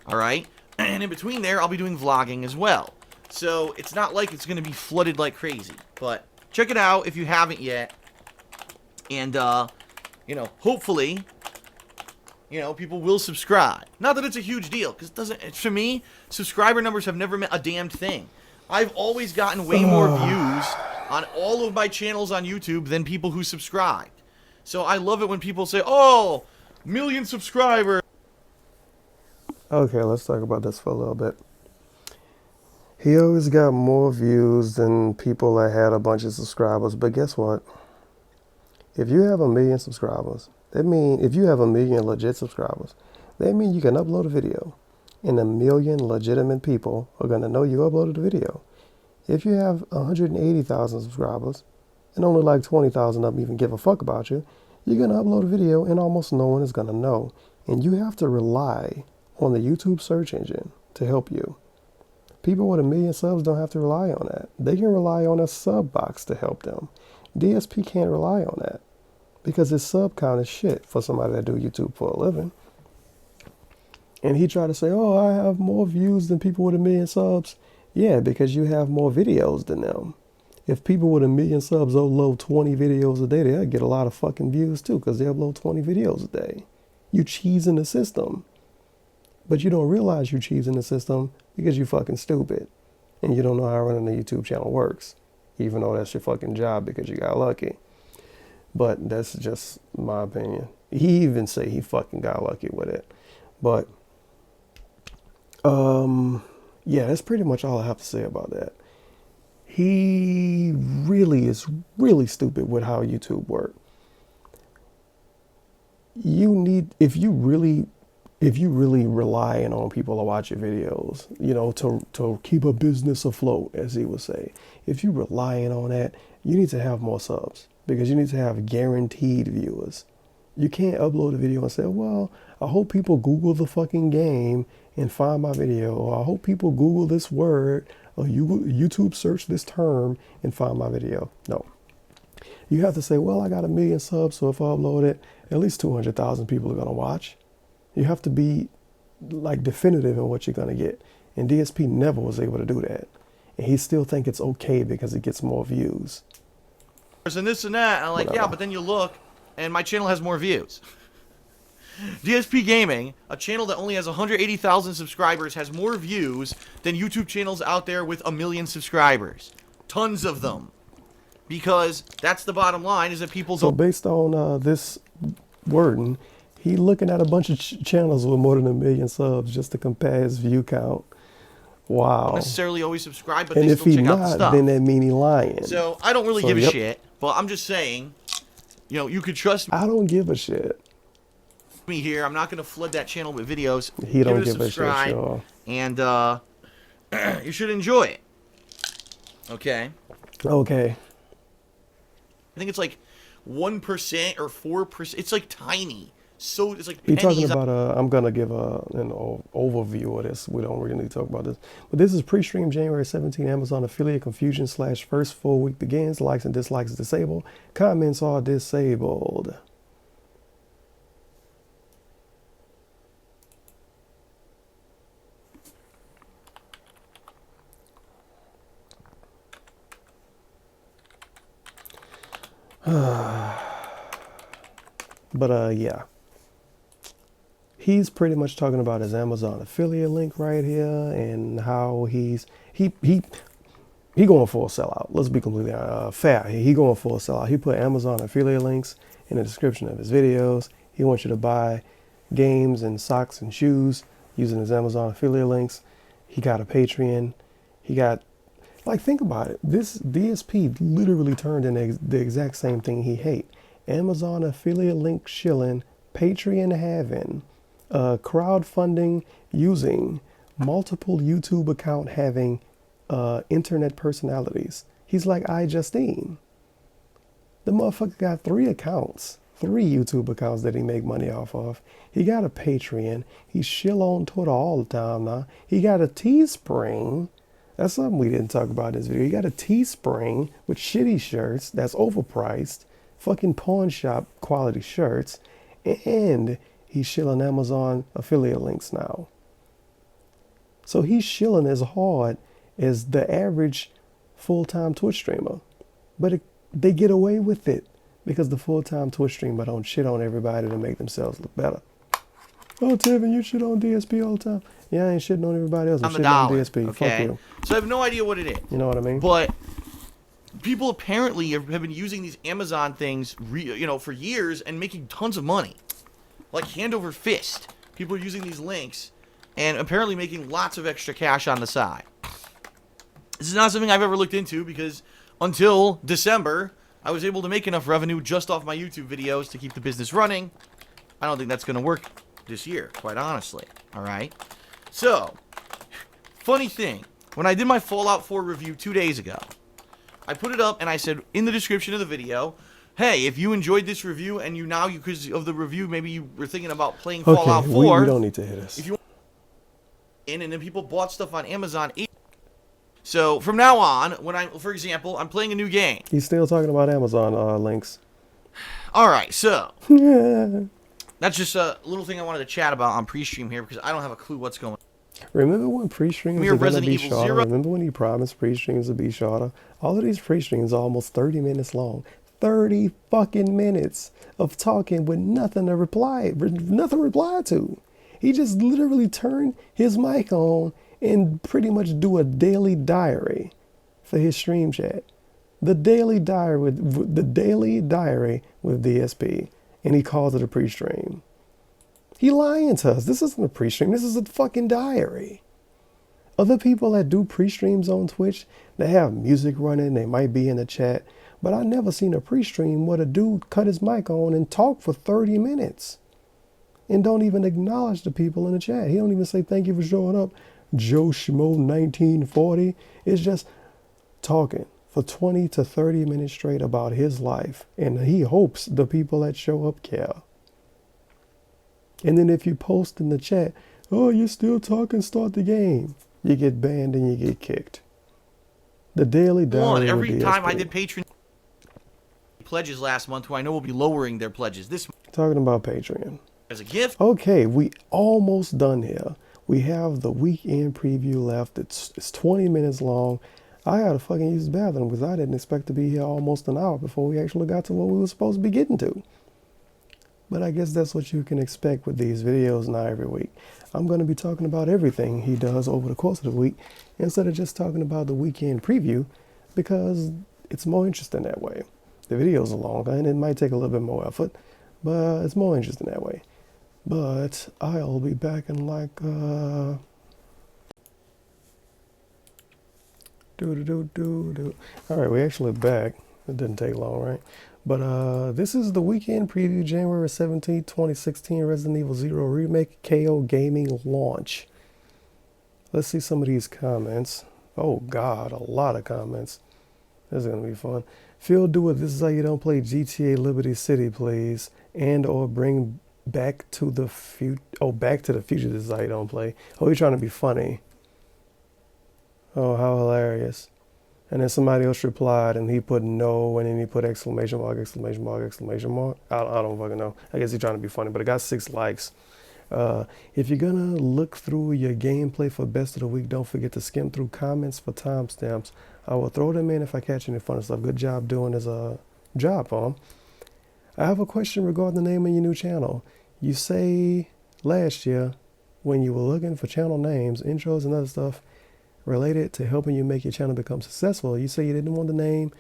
Alright? And in between there, I'll be doing vlogging as well. So, it's not like it's going to be flooded like crazy. But, check it out if you haven't yet. And, you know, hopefully, you know, people will subscribe. Not that it's a huge deal, because it doesn't, for me, subscriber numbers have never meant a damned thing. I've always gotten way more views on all of my channels on YouTube than people who subscribed. So I love it when people say, oh, 1 million subscribers. Okay, let's talk about this for a little bit. He always got more views than people that had a bunch of subscribers. But guess what? If you have 1 million subscribers, that means if you have 1 million legit subscribers, that means you can upload a video. And 1 million legitimate people are going to know you uploaded the video. If you have 180,000 subscribers and only like 20,000 of them even give a fuck about you, you're going to upload a video and almost no one is going to know. And you have to rely on the YouTube search engine to help you. People with 1 million subs don't have to rely on that. They can rely on a sub box to help them. DSP can't rely on that because his sub count is shit for somebody that do YouTube for a living. And he tried to say, oh, I have more views than people with 1 million subs. Yeah, because you have more videos than them. If people with 1 million subs upload 20 videos a day, they'll get a lot of fucking views too because they upload 20 videos a day. You cheesing the system. But you don't realize you cheesing the system because you fucking stupid. And you don't know how running a YouTube channel works. Even though that's your fucking job because you got lucky. But that's just my opinion. He even say he fucking got lucky with it. But, yeah, that's pretty much all I have to say about that. He really is really stupid with how YouTube works. You need, if you really relying on people to watch your videos, you know, to keep a business afloat, as he would say, if you relying on that, you need to have more subs because you need to have guaranteed viewers. You can't upload a video and say, well, I hope people Google the fucking game and find my video, or I hope people Google this word, or YouTube search this term and find my video. No. You have to say, well, I got 1 million subs, so if I upload it, at least 200,000 people are going to watch. You have to be like definitive in what you're going to get. And DSP never was able to do that. And he still think it's okay because it gets more views. And this and that. And I'm like, yeah, but then you look and my channel has more views. DSP Gaming, a channel that only has 180,000 subscribers, has more views than YouTube channels out there with 1 million subscribers. Tons of them. Because that's the bottom line, is that people... So based on this wording, he looking at a bunch of channels with more than 1 million subs just to compare his view count. Wow. Don't necessarily always subscribe, but and they if still he check out the not, stuff. then that mean he lying. So I don't really give a shit, but I'm just saying, you know, you could trust I don't give a shit. me here. I'm not going to flood that channel with videos. He don't give a shit, sure. And you should enjoy it. Okay? Okay. I think it's like 1% or 4%. It's like tiny. So it's like He pennies. talking about I'm gonna give an overview of this. We don't really need to talk about this, but this is pre-stream January 17. Amazon affiliate confusion / first full week begins. Likes and dislikes disabled. Comments are disabled. But yeah. He's pretty much talking about his Amazon affiliate link right here and how he going for a sellout. Let's be completely fair. He going for a sellout. He put Amazon affiliate links in the description of his videos. He wants you to buy games and socks and shoes using his Amazon affiliate links. He got a Patreon. He got, like, think about it. This DSP literally turned in the exact same thing he hate. Amazon affiliate link shilling, Patreon having, crowdfunding using, multiple YouTube account having, internet personalities. He's like iJustine. The motherfucker got 3 accounts, 3 YouTube accounts that he make money off of. He got a Patreon. He shill on Twitter all the time now. He got a Teespring. That's something we didn't talk about in this video. He got a Teespring with shitty shirts that's overpriced, fucking pawn shop quality shirts, and he's shilling Amazon affiliate links now. So he's shilling as hard as the average full-time Twitch streamer. But they get away with it because the full-time Twitch streamer don't shit on everybody to make themselves look better. Oh, Tevin, you shit on DSP all the time. Yeah, I ain't shitting on everybody else. I'm shitting on DSP. Okay. Fuck you. So I have no idea what it is. You know what I mean? But people apparently have been using these Amazon things, for years and making tons of money. Like hand over fist. People are using these links and apparently making lots of extra cash on the side. This is not something I've ever looked into because until December, I was able to make enough revenue just off my YouTube videos to keep the business running. I don't think that's going to work this year, quite honestly. All right. So, funny thing, when I did my Fallout 4 review 2 days ago, I put it up and I said in the description of the video, hey, if you enjoyed this review and because of the review, maybe you were thinking about playing Okay, Fallout we 4. don't need to hit us. If you and then people bought stuff on Amazon. So from now on, for example, I'm playing a new game. He's still talking about Amazon links. All right, so Yeah. that's just a little thing I wanted to chat about on pre-stream here because I don't have a clue what's going on. Remember when pre-streams Mere are going to Resident be Evil shorter? 0. Remember when he promised pre-streams would be shorter? All of these pre-streams are almost 30 minutes long. 30 fucking minutes of talking with nothing to reply to. He just literally turned his mic on and pretty much do a daily diary for his stream chat. The daily diary with DSP, and he calls it a pre-stream. He lying to us. This isn't a pre-stream. This is a fucking diary. Other people that do pre-streams on Twitch, they have music running. They might be in the chat. But I never seen a pre-stream where the dude cut his mic on and talk for 30 minutes. And don't even acknowledge the people in the chat. He don't even say thank you for showing up. Joe Schmo 1940. It's just talking for 20 to 30 minutes straight about his life. And he hopes the people that show up care. And then if you post in the chat, oh, you're still talking, start the game, you get banned and you get kicked. The daily diary. Every time I did Patreon pledges last month, who I know will be lowering their pledges this month. Talking about Patreon. As a gift. Okay, we almost done here. We have the weekend preview left. It's 20 minutes long. I gotta fucking use the bathroom because I didn't expect to be here almost an hour before we actually got to what we were supposed to be getting to. But I guess that's what you can expect with these videos now every week. I'm going to be talking about everything he does over the course of the week instead of just talking about the weekend preview because it's more interesting that way. The videos are longer and it might take a little bit more effort, but it's more interesting that way. But I'll be back in like, All right, we're actually back. It didn't take long, right? But this is the weekend preview, January 17th, 2016, Resident Evil 0 Remake, KOGaming launch. Let's see some of these comments. Oh God, a lot of comments. This is gonna be fun. Phil Do It, this is how you don't play GTA Liberty City, please. And or bring Back to the Future. Oh, Back to the Future, this is how you don't play. Oh, you're trying to be funny. Oh, how hilarious. And then somebody else replied and he put no and then he put exclamation mark, exclamation mark, exclamation mark. I don't fucking know. I guess he's trying to be funny, but it got 6 likes. If you're gonna look through your gameplay for best of the week, don't forget to skim through comments for timestamps. I will throw them in if I catch any fun stuff. Good job doing his job for him. I have a question regarding the name of your new channel. You say last year when you were looking for channel names, intros and other stuff related to helping you make your channel become successful, you say you didn't want the name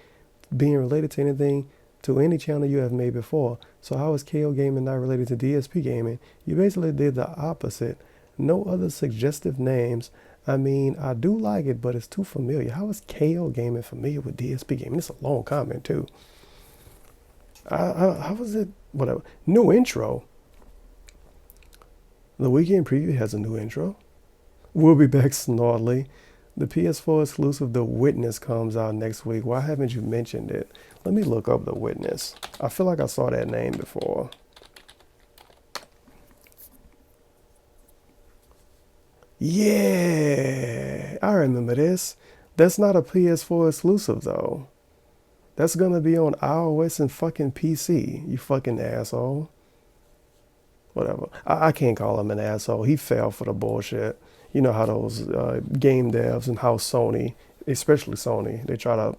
being related to anything to any channel you have made before. So how is KOGaming not related to DSP Gaming? You basically did the opposite. No other suggestive names. I mean, I do like it, but it's too familiar. How is KOGaming familiar with DSP Gaming? It's a long comment too. How was it? Whatever. New intro. The weekend preview has a new intro. We'll be back snortly. The PS4 exclusive The Witness comes out next week. Why haven't you mentioned it? Let me look up The Witness. I feel like I saw that name before. Yeah, I remember this. That's not a PS4 exclusive though. That's gonna be on iOS and fucking PC, you fucking asshole. Whatever. I can't call him an asshole. He fell for the bullshit. You know how those game devs and how Sony, especially Sony, they try to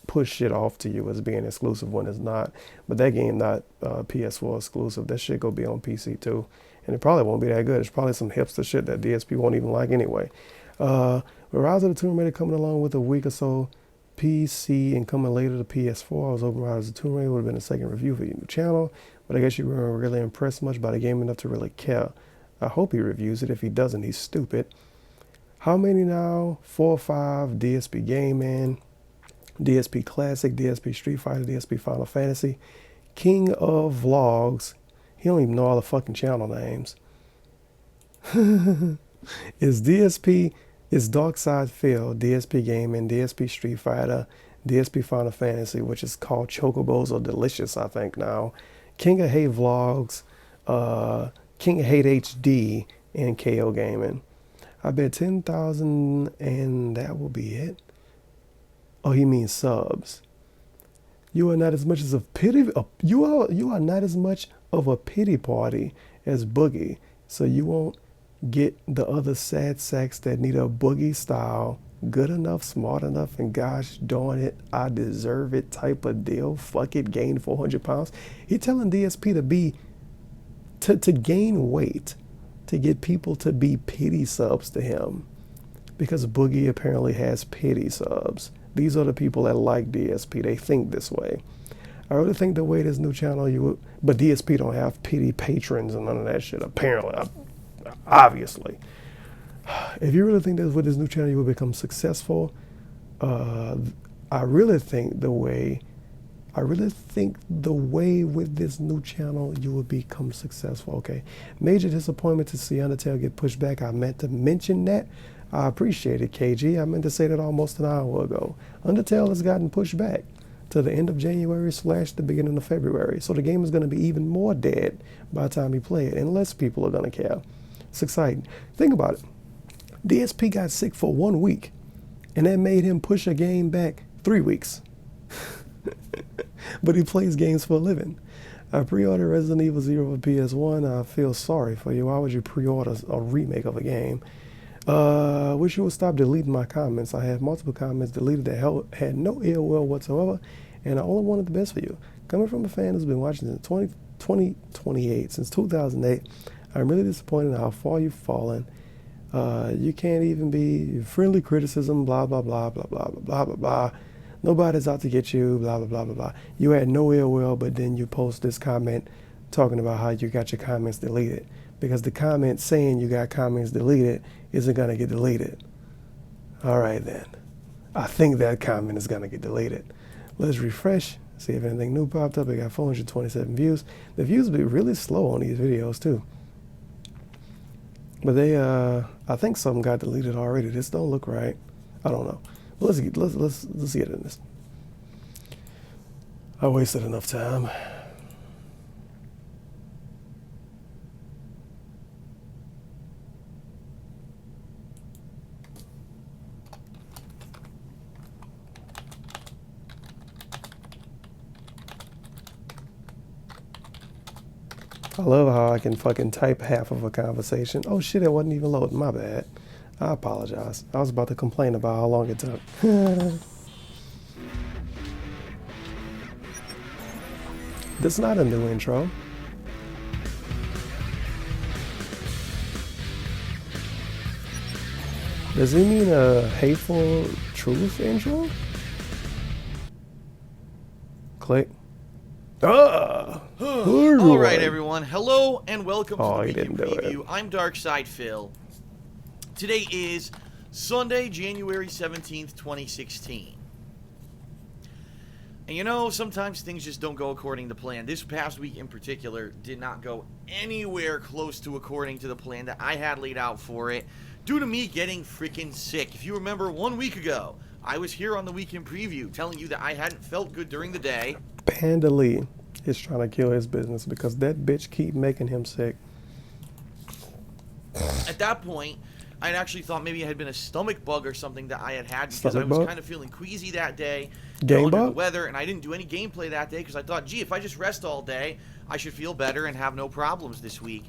push shit off to you as being exclusive when it's not. But that game not PS4 exclusive. That shit go be on PC too. And it probably won't be that good. It's probably some hipster shit that DSP won't even like anyway. Rise of the Tomb Raider coming along with a week or so PC and coming later to PS4. I was hoping Rise of the Tomb Raider would have been a second review for your new channel. But I guess you weren't really impressed much by the game enough to really care. I hope he reviews it. If he doesn't, he's stupid. How many now? 4 or 5. DSP Gaming, DSP Classic, DSP Street Fighter, DSP Final Fantasy, King of Vlogs. He don't even know all the fucking channel names. Is Darksyde Phil, DSP Gaming, DSP Street Fighter, DSP Final Fantasy, which is called Chocobos Are Delicious, I think now. King of Hate Vlogs, King of Hate HD, and KOGaming. I bet 10,000 and that will be it. Oh, he means subs. You are not as much as a pity. You are not as much of a pity party as Boogie, so you won't get the other sad sacks that need a Boogie style, good enough, smart enough, and gosh darn it, I deserve it type of deal. Fuck it, gain 400 pounds. He telling DSP to gain weight, to get people to be pity subs to him, because Boogie apparently has pity subs. These are the people that like DSP. They think this way. I really think the way this new channel but DSP don't have pity patrons and none of that shit. Apparently, obviously, if you really think that with this new channel you will become successful, I really think the way with this new channel you will become successful. Okay, major disappointment to see Undertale get pushed back. I meant to mention that. I appreciate it, KG. I meant to say that almost an hour ago. Undertale has gotten pushed back to the end of January / the beginning of February. So the game is going to be even more dead by the time you play it, and less people are going to care. It's exciting. Think about it. DSP got sick for 1 week, and that made him push a game back 3 weeks. But he plays games for a living. I pre-ordered Resident Evil 0 for PS1. I feel sorry for you. Why would you pre-order a remake of a game? Wish you would stop deleting my comments. I have multiple comments deleted that had no ill will whatsoever, and I only wanted the best for you. Coming from a fan who's been watching since 2028, since 2008, I'm really disappointed in how far you've fallen. You can't even be friendly criticism, blah, blah, blah, blah, blah, blah, blah, blah, blah. Nobody's out to get you, blah, blah, blah, blah, blah. You had no ill will, but then you post this comment talking about how you got your comments deleted. Because the comment saying you got comments deleted isn't going to get deleted. All right, then. I think that comment is going to get deleted. Let's refresh, see if anything new popped up. I got 427 views. The views be really slow on these videos, too. But I think something got deleted already. This don't look right. I don't know. But let's get in this. I wasted enough time. I love how I can fucking type half of a conversation. Oh shit, it wasn't even loading. My bad. I apologize. I was about to complain about how long it took. This is not a new intro. Does he mean a hateful truth intro? Click. All right, everyone. Hello and welcome to the Weekend Preview. I'm Darksyde Phil. Today is Sunday, January 17th, 2016. And you know, sometimes things just don't go according to plan. This past week in particular did not go anywhere close to according to the plan that I had laid out for it, due to me getting freaking sick. If you remember 1 week ago, I was here on the Weekend Preview telling you that I hadn't felt good during the day. Panda Lee is trying to kill his business because that bitch keep making him sick. At that point, I actually thought maybe it had been a stomach bug or something that I had because I was kind of feeling queasy that day, under the weather, and I didn't do any gameplay that day because I thought, gee, if I just rest all day, I should feel better and have no problems this week.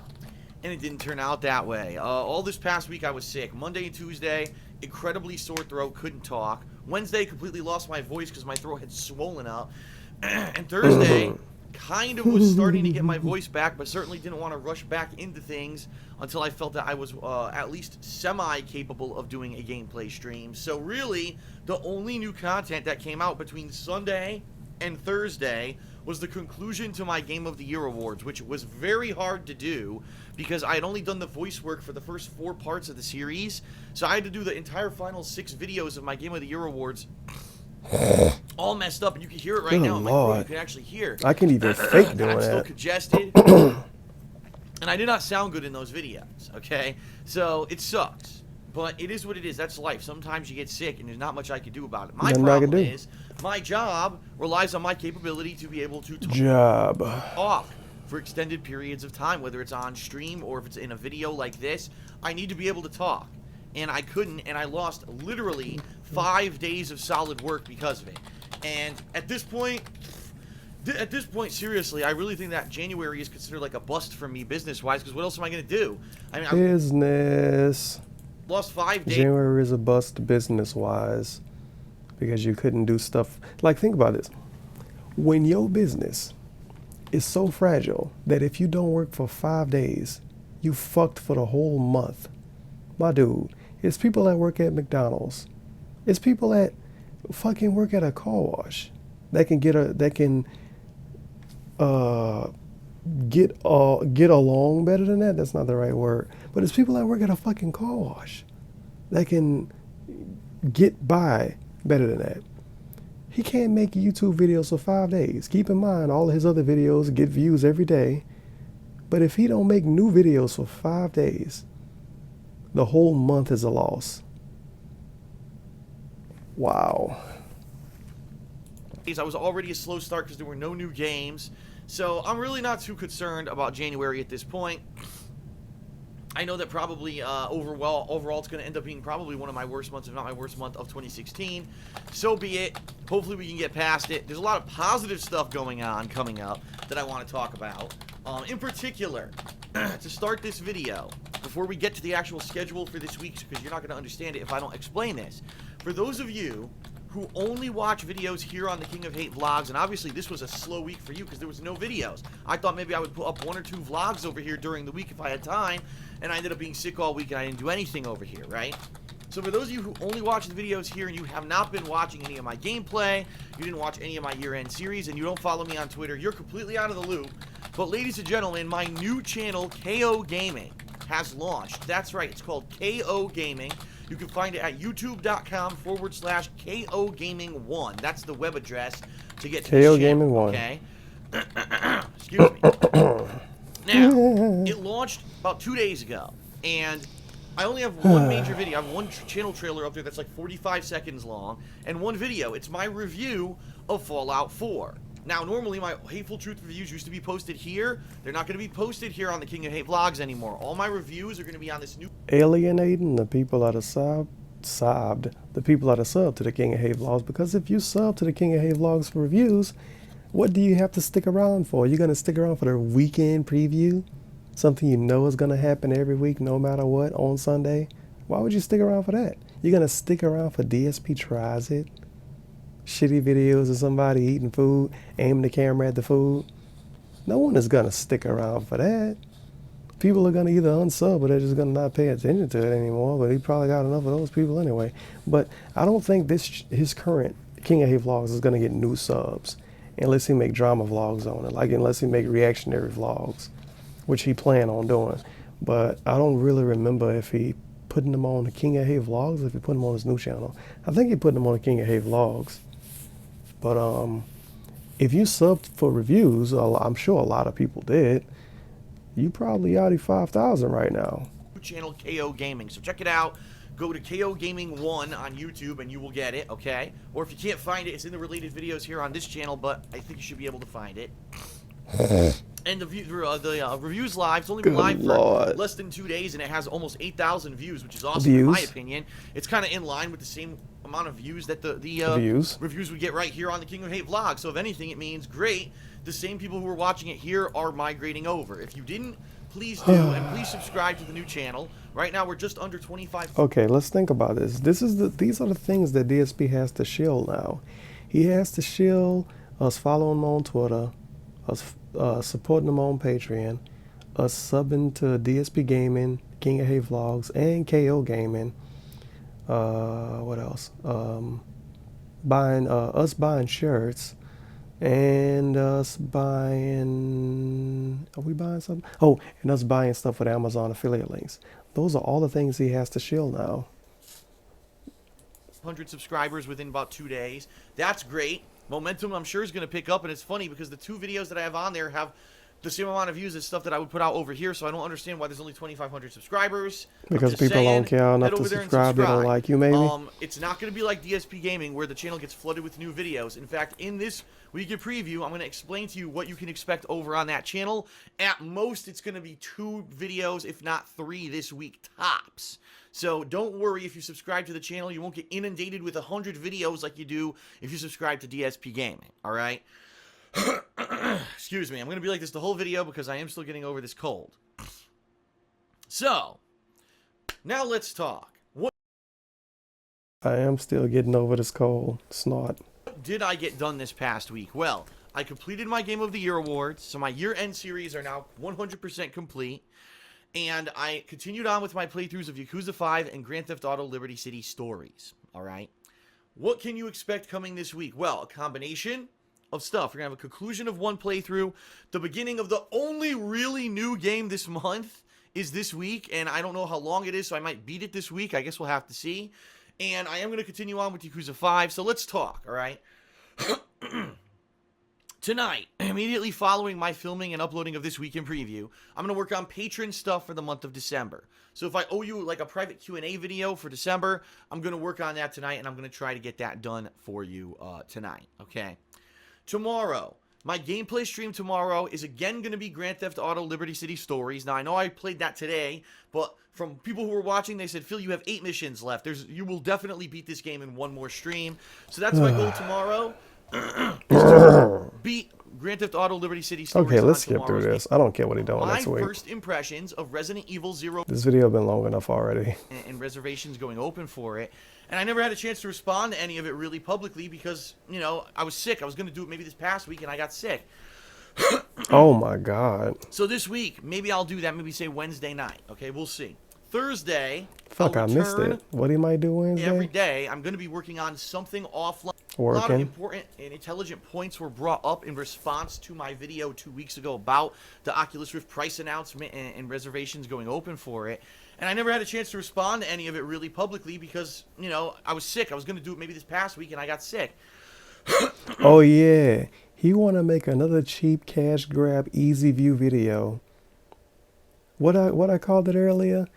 And it didn't turn out that way. All this past week I was sick. Monday and Tuesday, incredibly sore throat, couldn't talk. Wednesday, completely lost my voice because my throat had swollen up. And Thursday, kind of was starting to get my voice back, but certainly didn't want to rush back into things until I felt that I was at least semi-capable of doing a gameplay stream. So really, the only new content that came out between Sunday and Thursday was the conclusion to my Game of the Year awards, which was very hard to do because I had only done the voice work for the first 4 parts of the series. So I had to do the entire final 6 videos of my Game of the Year awards all messed up, and you can hear it right now in my throat. You can actually hear. I can even fake doing I'm still that. congested. And I did not sound good in those videos, okay? So it sucks. But it is what it is. That's life. Sometimes you get sick, and there's not much I can do about it. My Nothing I can problem do. is my job relies on my capability to be able to Job. talk for extended periods of time, whether it's on stream or if it's in a video like this. I need to be able to talk, and I couldn't, and I lost literally 5 days of solid work because of it. And at this point, seriously, I really think that January is considered like a bust for me business-wise, because what else am I going to do? I mean, Business. lost 5 days. January is a bust business-wise because you couldn't do stuff. Like, think about this. When your business is so fragile that if you don't work for 5 days, you fucked for the whole month. My dude, it's people that work at McDonald's. It's people that fucking work at a car wash that can get along better than that. That's not the right word. But it's people that work at a fucking car wash that can get by better than that. He can't make YouTube videos for 5 days. Keep in mind, all of his other videos get views every day. But if he don't make new videos for 5 days, the whole month is a loss. Wow. I was already a slow start because there were no new games. So I'm really not too concerned about January at this point. I know that probably overall it's going to end up being probably one of my worst months, if not my worst month of 2016. So be it. Hopefully we can get past it. There's a lot of positive stuff coming up that I want to talk about. In particular, to start this video, before we get to the actual schedule for this week, because you're not going to understand it if I don't explain this. For those of you who only watch videos here on the King of Hate vlogs, and obviously this was a slow week for you because there was no videos. I thought maybe I would put up 1 or 2 vlogs over here during the week if I had time, and I ended up being sick all week and I didn't do anything over here, right? So for those of you who only watch the videos here and you have not been watching any of my gameplay, you didn't watch any of my year-end series, and you don't follow me on Twitter, you're completely out of the loop. But ladies and gentlemen, my new channel, KOGaming, has launched. That's right, it's called KOGaming. You can find it at youtube.com/KOGaming1. That's the web address to get to KOGaming1. Okay. Excuse me. Now, it launched about 2 days ago, and I only have one major video. I have one channel trailer up there that's like 45 seconds long, and one video. It's my review of Fallout 4. Now, normally my Hateful Truth reviews used to be posted here. They're not going to be posted here on the King of Hate vlogs anymore. All my reviews are going to be on this new... Alienating the people that are subbed to the King of Hate vlogs, because if you sub to the King of Hate vlogs for reviews, what do you have to stick around for? You're going to stick around for the weekend preview? Something you know is going to happen every week no matter what on Sunday? Why would you stick around for that? You're going to stick around for DSP Tries It? Shitty videos of somebody eating food, aiming the camera at the food? No one is going to stick around for that. People are going to either unsub or they're just going to not pay attention to it anymore, but he probably got enough of those people anyway. But I don't think his current King of Hate vlogs is going to get new subs unless he make drama vlogs on it, like unless he make reactionary vlogs, which he plan on doing. But I don't really remember if he putting them on the King of Hate vlogs or if he put them on his new channel. I think he put them on the King of Hate vlogs. But if you subbed for reviews, I'm sure a lot of people did, you probably outie 5,000 right now. Channel KOGaming. So check it out. Go to KOGaming1 on YouTube and you will get it, okay? Or if you can't find it, it's in the related videos here on this channel, but I think you should be able to find it. And the review's live. It's only been live for less than 2 days, and it has almost 8,000 views, which is awesome in my opinion. It's kind of in line with the same amount of views that the reviews we get right here on the King of Hate vlog. So if anything, it means great. The same people who are watching it here are migrating over. If you didn't, please do, and please subscribe to the new channel. Right now, we're just under 25. Okay, let's think about this. These are the things that DSP has to shield now. He has to shield us following him on Twitter, us supporting him on Patreon, us subbing to DSP Gaming, King of Hate Vlogs, and KOGaming. What else? Us buying shirts, and us buying... Are we buying something? Oh, and us buying stuff with Amazon affiliate links. Those are all the things he has to shield now. 100 subscribers within about 2 days. That's great. Momentum, I'm sure, is going to pick up, and it's funny because the 2 videos that I have on there have the same amount of views as stuff that I would put out over here, so I don't understand why there's only 2,500 subscribers. Because people don't care enough to subscribe, they don't like you, maybe? It's not going to be like DSP Gaming, where the channel gets flooded with new videos. In fact, in this weekend preview, I'm going to explain to you what you can expect over on that channel. At most, it's going to be 2 videos, if not 3 this week, tops. So don't worry if you subscribe to the channel. You won't get inundated with 100 videos like you do if you subscribe to DSP Gaming, all right? Excuse me, I'm going to be like this the whole video because I am still getting over this cold. So, now let's talk. What I am still getting over this cold. Snort. did I get done this past week? Well, I completed my Game of the Year awards, so my year-end series are now 100% complete. And I continued on with my playthroughs of Yakuza 5 and Grand Theft Auto Liberty City Stories. All right? What can you expect coming this week? Well, a combination of stuff. We're going to have a conclusion of one playthrough. The beginning of the only really new game this month is this week, and I don't know how long it is, so I might beat it this week. I guess we'll have to see. And I am going to continue on with Yakuza 5, so let's talk, all right? Tonight, immediately following my filming and uploading of this weekend preview, I'm going to work on patron stuff for the month of December. So if I owe you like a private Q&A video for December, I'm going to work on that tonight, and I'm going to try to get that done for you tonight, okay? Tomorrow, my gameplay stream tomorrow is again going to be Grand Theft Auto Liberty City Stories. Now, I know I played that today, but from people who were watching, they said, Phil, you have 8 missions left. You will definitely beat this game in one more stream. So that's my goal tomorrow. Beat Grand Theft Auto Liberty City Stories. Okay, let's skip through this. I don't care what he's doing next week. My first impressions of Resident Evil 0. This video been long enough already. And reservations going open for it. And I never had a chance to respond to any of it really publicly because, you know, I was sick. I was going to do it maybe this past week and I got sick. Oh my God. So this week, maybe I'll do that. Maybe say Wednesday night. Okay, we'll see. Thursday. Fuck, I missed it. What he might do Wednesday? Every day, I'm going to be working on something offline. Working. A lot of important and intelligent points were brought up in response to my video 2 weeks ago about the Oculus Rift price announcement and reservations going open for it. And I never had a chance to respond to any of it really publicly because, you know, I was sick. I was going to do it maybe this past week and I got sick. Oh yeah. He want to make another cheap cash grab easy view video. What I called it earlier?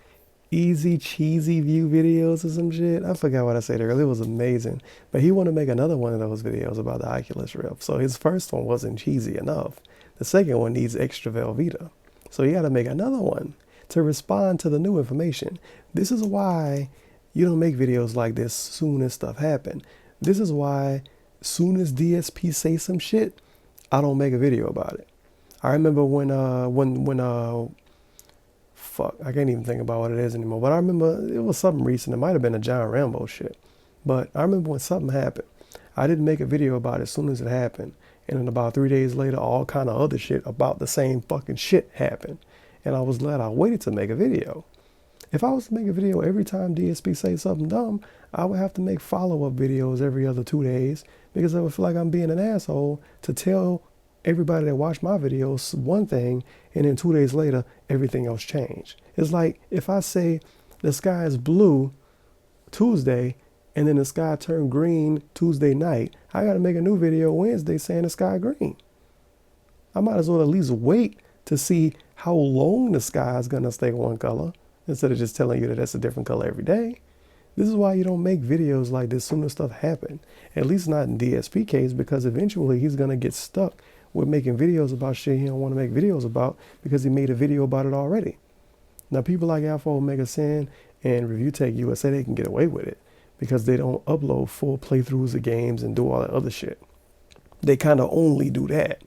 Easy cheesy view videos or some shit. I forgot what I said earlier. It was amazing. But he want to make another one of those videos about the Oculus Rift. So his first one wasn't cheesy enough. The second one needs extra Velveeta. So he got to make another one to respond to the new information. This is why you don't make videos like this soon as stuff happen. This is why soon as DSP say some shit, I don't make a video about it. I remember when fuck, I can't even think about what it is anymore. But I remember it was something recent. It might have been a John Rambo shit. But I remember when something happened. I didn't make a video about it as soon as it happened. And then about 3 days later, all kind of other shit about the same fucking shit happened. And I was glad I waited to make a video. If I was to make a video every time DSP say something dumb, I would have to make follow-up videos every other 2 days because I would feel like I'm being an asshole to tell everybody that watched my videos one thing and then 2 days later, everything else changed. It's like if I say the sky is blue Tuesday and then the sky turned green Tuesday night, I got to make a new video Wednesday saying the sky green. I might as well at least wait to see how long the sky is going to stay one color instead of just telling you that that's a different color every day. This is why you don't make videos like this soon as stuff happen. At least not in DSP case, because eventually he's going to get stuck with making videos about shit he don't want to make videos about because he made a video about it already. Now people like Alpha Omega Sin and Review Tech USA, they can get away with it because they don't upload full playthroughs of games and do all that other shit. They kind of only do that.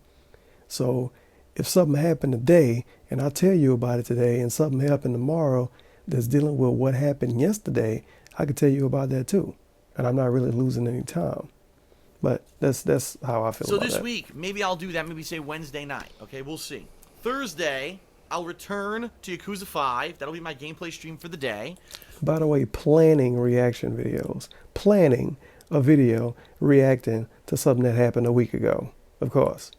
So if something happened today and I tell you about it today and something happened tomorrow that's dealing with what happened yesterday, I could tell you about that too. And I'm not really losing any time. But that's how I feel about that. So this week, maybe I'll do that. Maybe say Wednesday night. Okay, we'll see. Thursday, I'll return to Yakuza 5. That'll be my gameplay stream for the day. By the way, planning reaction videos. Planning a video reacting to something that happened a week ago, of course.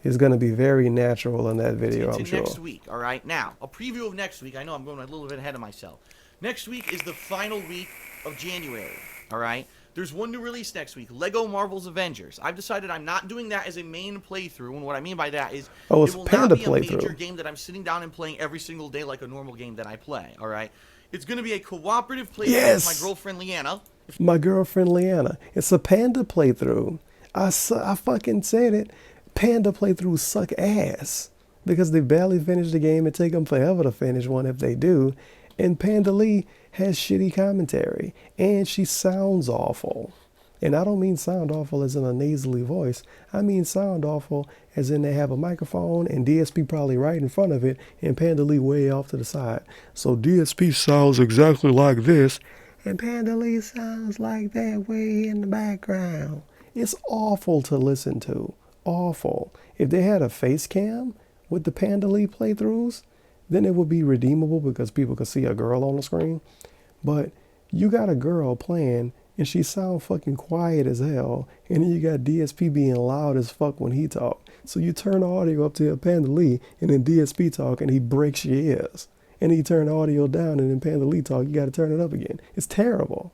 It's going to be very natural in that video, I'm sure. Next week, all right? Now, a preview of next week. I know I'm going a little bit ahead of myself. Next week is the final week of January, all right? There's one new release next week, Lego Marvel's Avengers. I've decided I'm not doing that as a main playthrough, and what I mean by that is Oh, it's it will Panda not be a major playthrough. game that I'm sitting down and playing every single day like a normal game that I play, all right? It's going to be a cooperative playthrough with my Yes! girlfriend Leanna. My girlfriend Leanna. It's a Panda playthrough. I fucking said it. Panda playthroughs suck ass because they barely finish the game. It take them forever to finish one if they do. And Panda Lee has shitty commentary, and she sounds awful. And I don't mean sound awful as in a nasally voice. I mean sound awful as in they have a microphone and DSP probably right in front of it and Panda Lee way off to the side. So DSP sounds exactly like this and Panda Lee sounds like that way in the background. It's awful to listen to. Awful. If they had a face cam with the Panda Lee playthroughs, then it would be redeemable because people could see a girl on the screen. But you got a girl playing and she sound fucking quiet as hell, and then you got DSP being loud as fuck when he talk. So you turn the audio up to Panda Lee, and then DSP talk, and he breaks your ears. And then you turn the audio down, and then Panda Lee talk, you gotta turn it up again. It's terrible.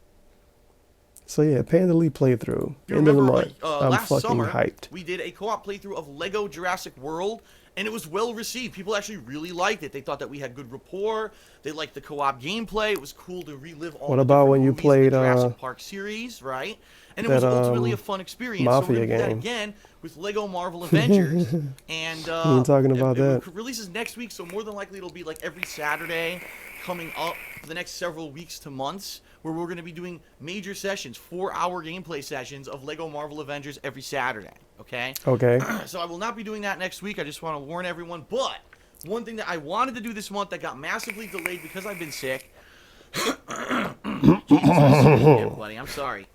So yeah, Panda Lee playthrough. End of the month. I'm Last fucking summer, hyped. we did a co-op playthrough of Lego Jurassic World, and it was well received. People actually really liked it. They thought that we had good rapport. They liked the co-op gameplay. It was cool to relive all What the about different when you movies in the played Jurassic Park series, right? And it was ultimately a fun experience. Mafia So we're gonna do that game. again with Lego Marvel Avengers. And You ain't talking about that. it releases next week, so more than likely it'll be like every Saturday coming up for the next several weeks to months, where we're going to be doing major sessions, 4-hour gameplay sessions of Lego Marvel Avengers every Saturday, okay? Okay. So I will not be doing that next week. I just want to warn everyone. But one thing that I wanted to do this month that got massively delayed because I've been sick. Jesus, buddy. I'm sorry.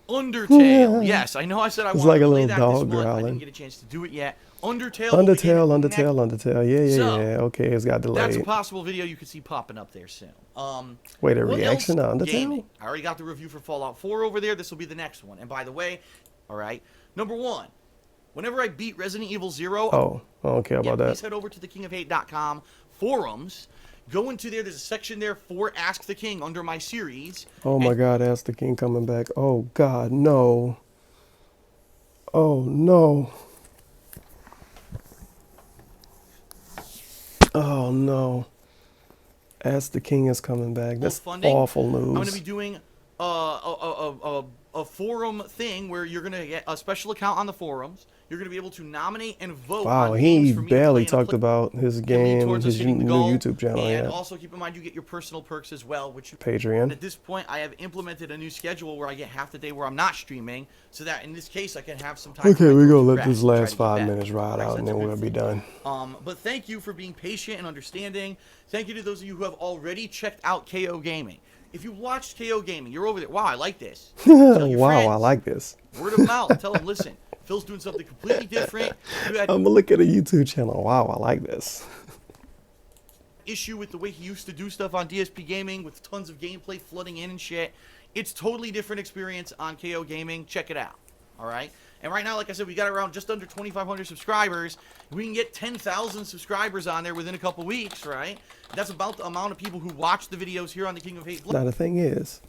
Undertale. Yes, I know I said I wanted like to a play little that dog this month. I growling. didn't get a chance to do it yet. Undertale. will begin Undertale. Yeah. So, Okay, it's got delayed. That's a possible video you could see popping up there soon. Wait, a what reaction to else Undertale? gaming? I already got the review for Fallout 4 over there. This will be the next one. And by the way, all right, number one, whenever I beat Resident Evil 0, Oh, I don't care about please that. head over to the kingofhate.com forums. Go into there. There's a section there for Ask the King under my series. Oh my God, Ask the King coming back. Oh God, no. Oh no. Oh no. Ask the King is coming back. That's funding. awful news. I'm going to be doing a forum thing where you're going to get a special account on the forums. You're going to be able to nominate and vote Wow, on he games for me to barely play and talked about his lead game, towards us his hitting the new goal. YouTube channel. And Yeah, also keep in mind you get your personal perks as well, which Patreon. at this point I have implemented a new schedule where I get half the day where I'm not streaming, so that in this case I can have some time. Okay, for we're my gonna to let rest this and try last to get 5 better. minutes ride Right, so out, and that's a then good we'll be thing. done. But thank you for being patient and understanding. Thank you to those of you who have already checked out KOGaming. If you watched KOGaming, you're over there. Wow, I like this. Tell your Wow, friends. I like this. Word of mouth. Tell them, listen, Phil's doing something completely different. You had I'm gonna look at a YouTube channel. Wow, I like this. issue with the way he used to do stuff on DSP Gaming with tons of gameplay flooding in and shit. It's totally different experience on KOGaming. Check it out. All right. And right now, like I said, we got around just under 2,500 subscribers. We can get 10,000 subscribers on there within a couple weeks, right? That's about the amount of people who watch the videos here on the King of Hate. Now the thing is,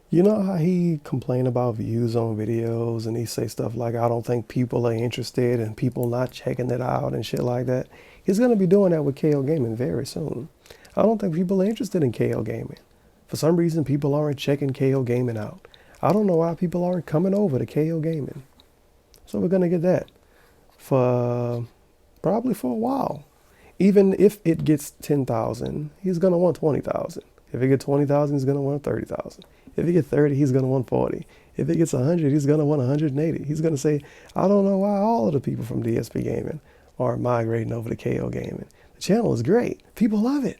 you know how he complain about views on videos and he say stuff like, I don't think people are interested and people not checking it out and shit like that. He's going to be doing that with KOGaming very soon. I don't think people are interested in KOGaming. For some reason, people aren't checking KOGaming out. I don't know why people aren't coming over to KOGaming. So we're going to get that for probably for a while. Even if it gets 10,000, he's going to want 20,000. If it gets 20,000, he's going to want 30,000. If he gets 30, he's going to want 40. If it gets 100, he's going to want 180. He's going to say, I don't know why all of the people from DSP Gaming are migrating over to KOGaming. The channel is great. People love it.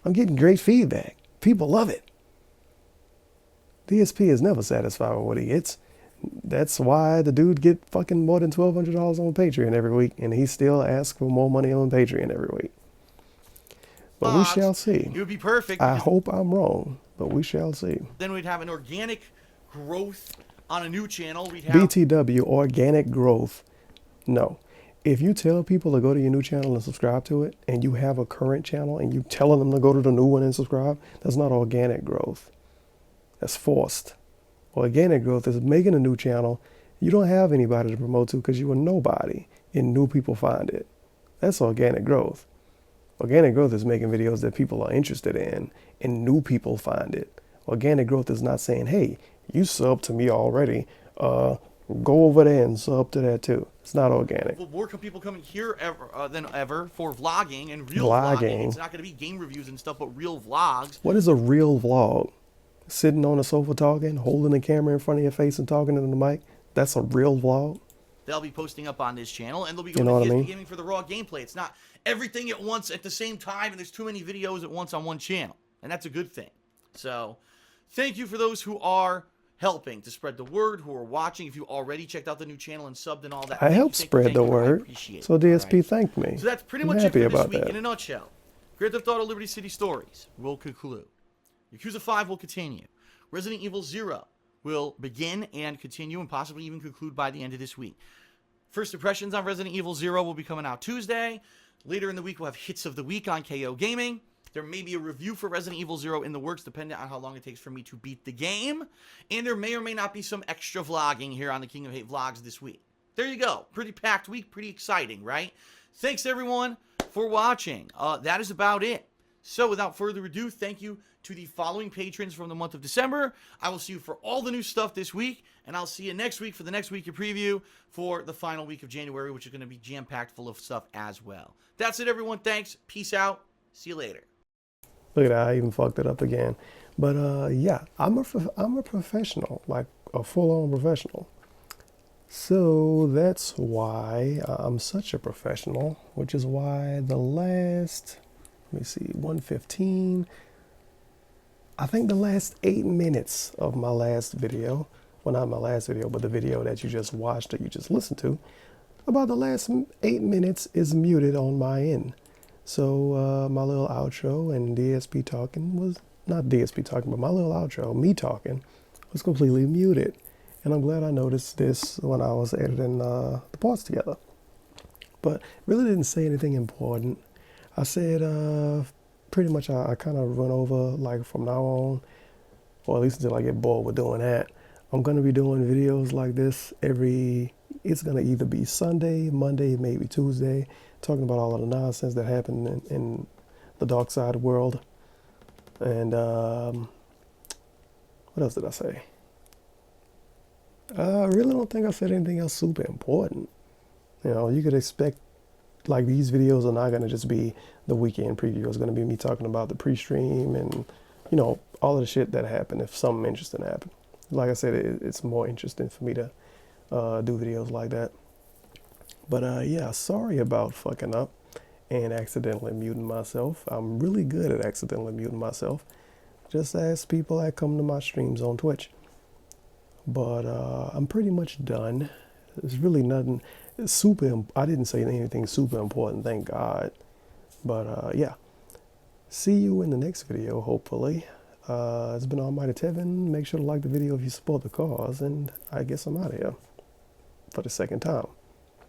I'm getting great feedback. People love it. DSP is never satisfied with what he gets. That's why the dude get fucking more than $1,200 on Patreon every week, and he still asks for more money on Patreon every week. But we shall see. It would be perfect. I hope I'm wrong, but we shall see. Then we'd have an organic growth on a new channel. We'd have BTW, organic growth. No. If you tell people to go to your new channel and subscribe to it, and you have a current channel and you telling them to go to the new one and subscribe, that's not organic growth. That's forced. Organic growth is making a new channel. You don't have anybody to promote to because you are nobody, and new people find it. That's organic growth. Organic growth is making videos that people are interested in, and new people find it. Organic growth is not saying, hey, you sub to me already. Go over there and sub to that too. It's not organic. Well, more people coming here than ever for vlogging and real vlogging. It's not going to be game reviews and stuff, but real vlogs. What is a real vlog? Sitting on a sofa talking, holding the camera in front of your face and talking into the mic? That's a real vlog? They'll be posting up on this channel, and they'll be going to DSP Gaming for the raw gameplay. It's not everything at once at the same time, and there's too many videos at once on one channel, and that's a good thing. So, thank you for those who are helping to spread the word, who are watching. If you already checked out the new channel and subbed and all that, I helped spread the word, so DSP thanked me. So that's pretty much it for this week. In a nutshell, Grand Theft Auto Liberty City Stories will conclude. Yakuza 5 will continue. Resident Evil 0 will begin and continue and possibly even conclude by the end of this week. First impressions on Resident Evil 0 will be coming out Tuesday. Later in the week, we'll have Hits of the Week on KOGaming. There may be a review for Resident Evil 0 in the works, depending on how long it takes for me to beat the game. And there may or may not be some extra vlogging here on the King of Hate Vlogs this week. There you go. Pretty packed week, pretty exciting, right? Thanks, everyone, for watching. That is about it. So, without further ado, thank you to the following patrons from the month of December. I will see you for all the new stuff this week, and I'll see you next week for the next week of preview for the final week of January, which is going to be jam-packed full of stuff as well. That's it, everyone. Thanks. Peace out. See you later. Look at that, I even fucked it up again. But yeah, I'm a professional, like a full-on professional. So that's why I'm such a professional, which is why the last, let me see, 115, I think the last 8 minutes of my last video, well, not my last video, but the video that you just watched or you just listened to, about the last 8 minutes is muted on my end. So my little outro and DSP talking was, not DSP talking, but my little outro, me talking, was completely muted. And I'm glad I noticed this when I was editing the parts together. But really didn't say anything important. I said pretty much I kind of run over, like from now on, or at least until I get bored with doing that. I'm going to be doing videos like this it's going to either be Sunday, Monday, maybe Tuesday, talking about all of the nonsense that happened in the Darksyde world. And what else did I say? I really don't think I said anything else super important. You know, you could expect, like, these videos are not going to just be the weekend preview. It's going to be me talking about the pre-stream and, you know, all of the shit that happened if something interesting happened. Like I said, it's more interesting for me to do videos like that. But yeah, sorry about fucking up and accidentally muting myself. I'm really good at accidentally muting myself. Just ask people that come to my streams on Twitch. But I'm pretty much done. There's really nothing super, I didn't say anything super important, thank God. But yeah, see you in the next video, hopefully. It's been Almighty Tevin. Make sure to like the video if you support the cause, and I guess I'm out of here for the second time.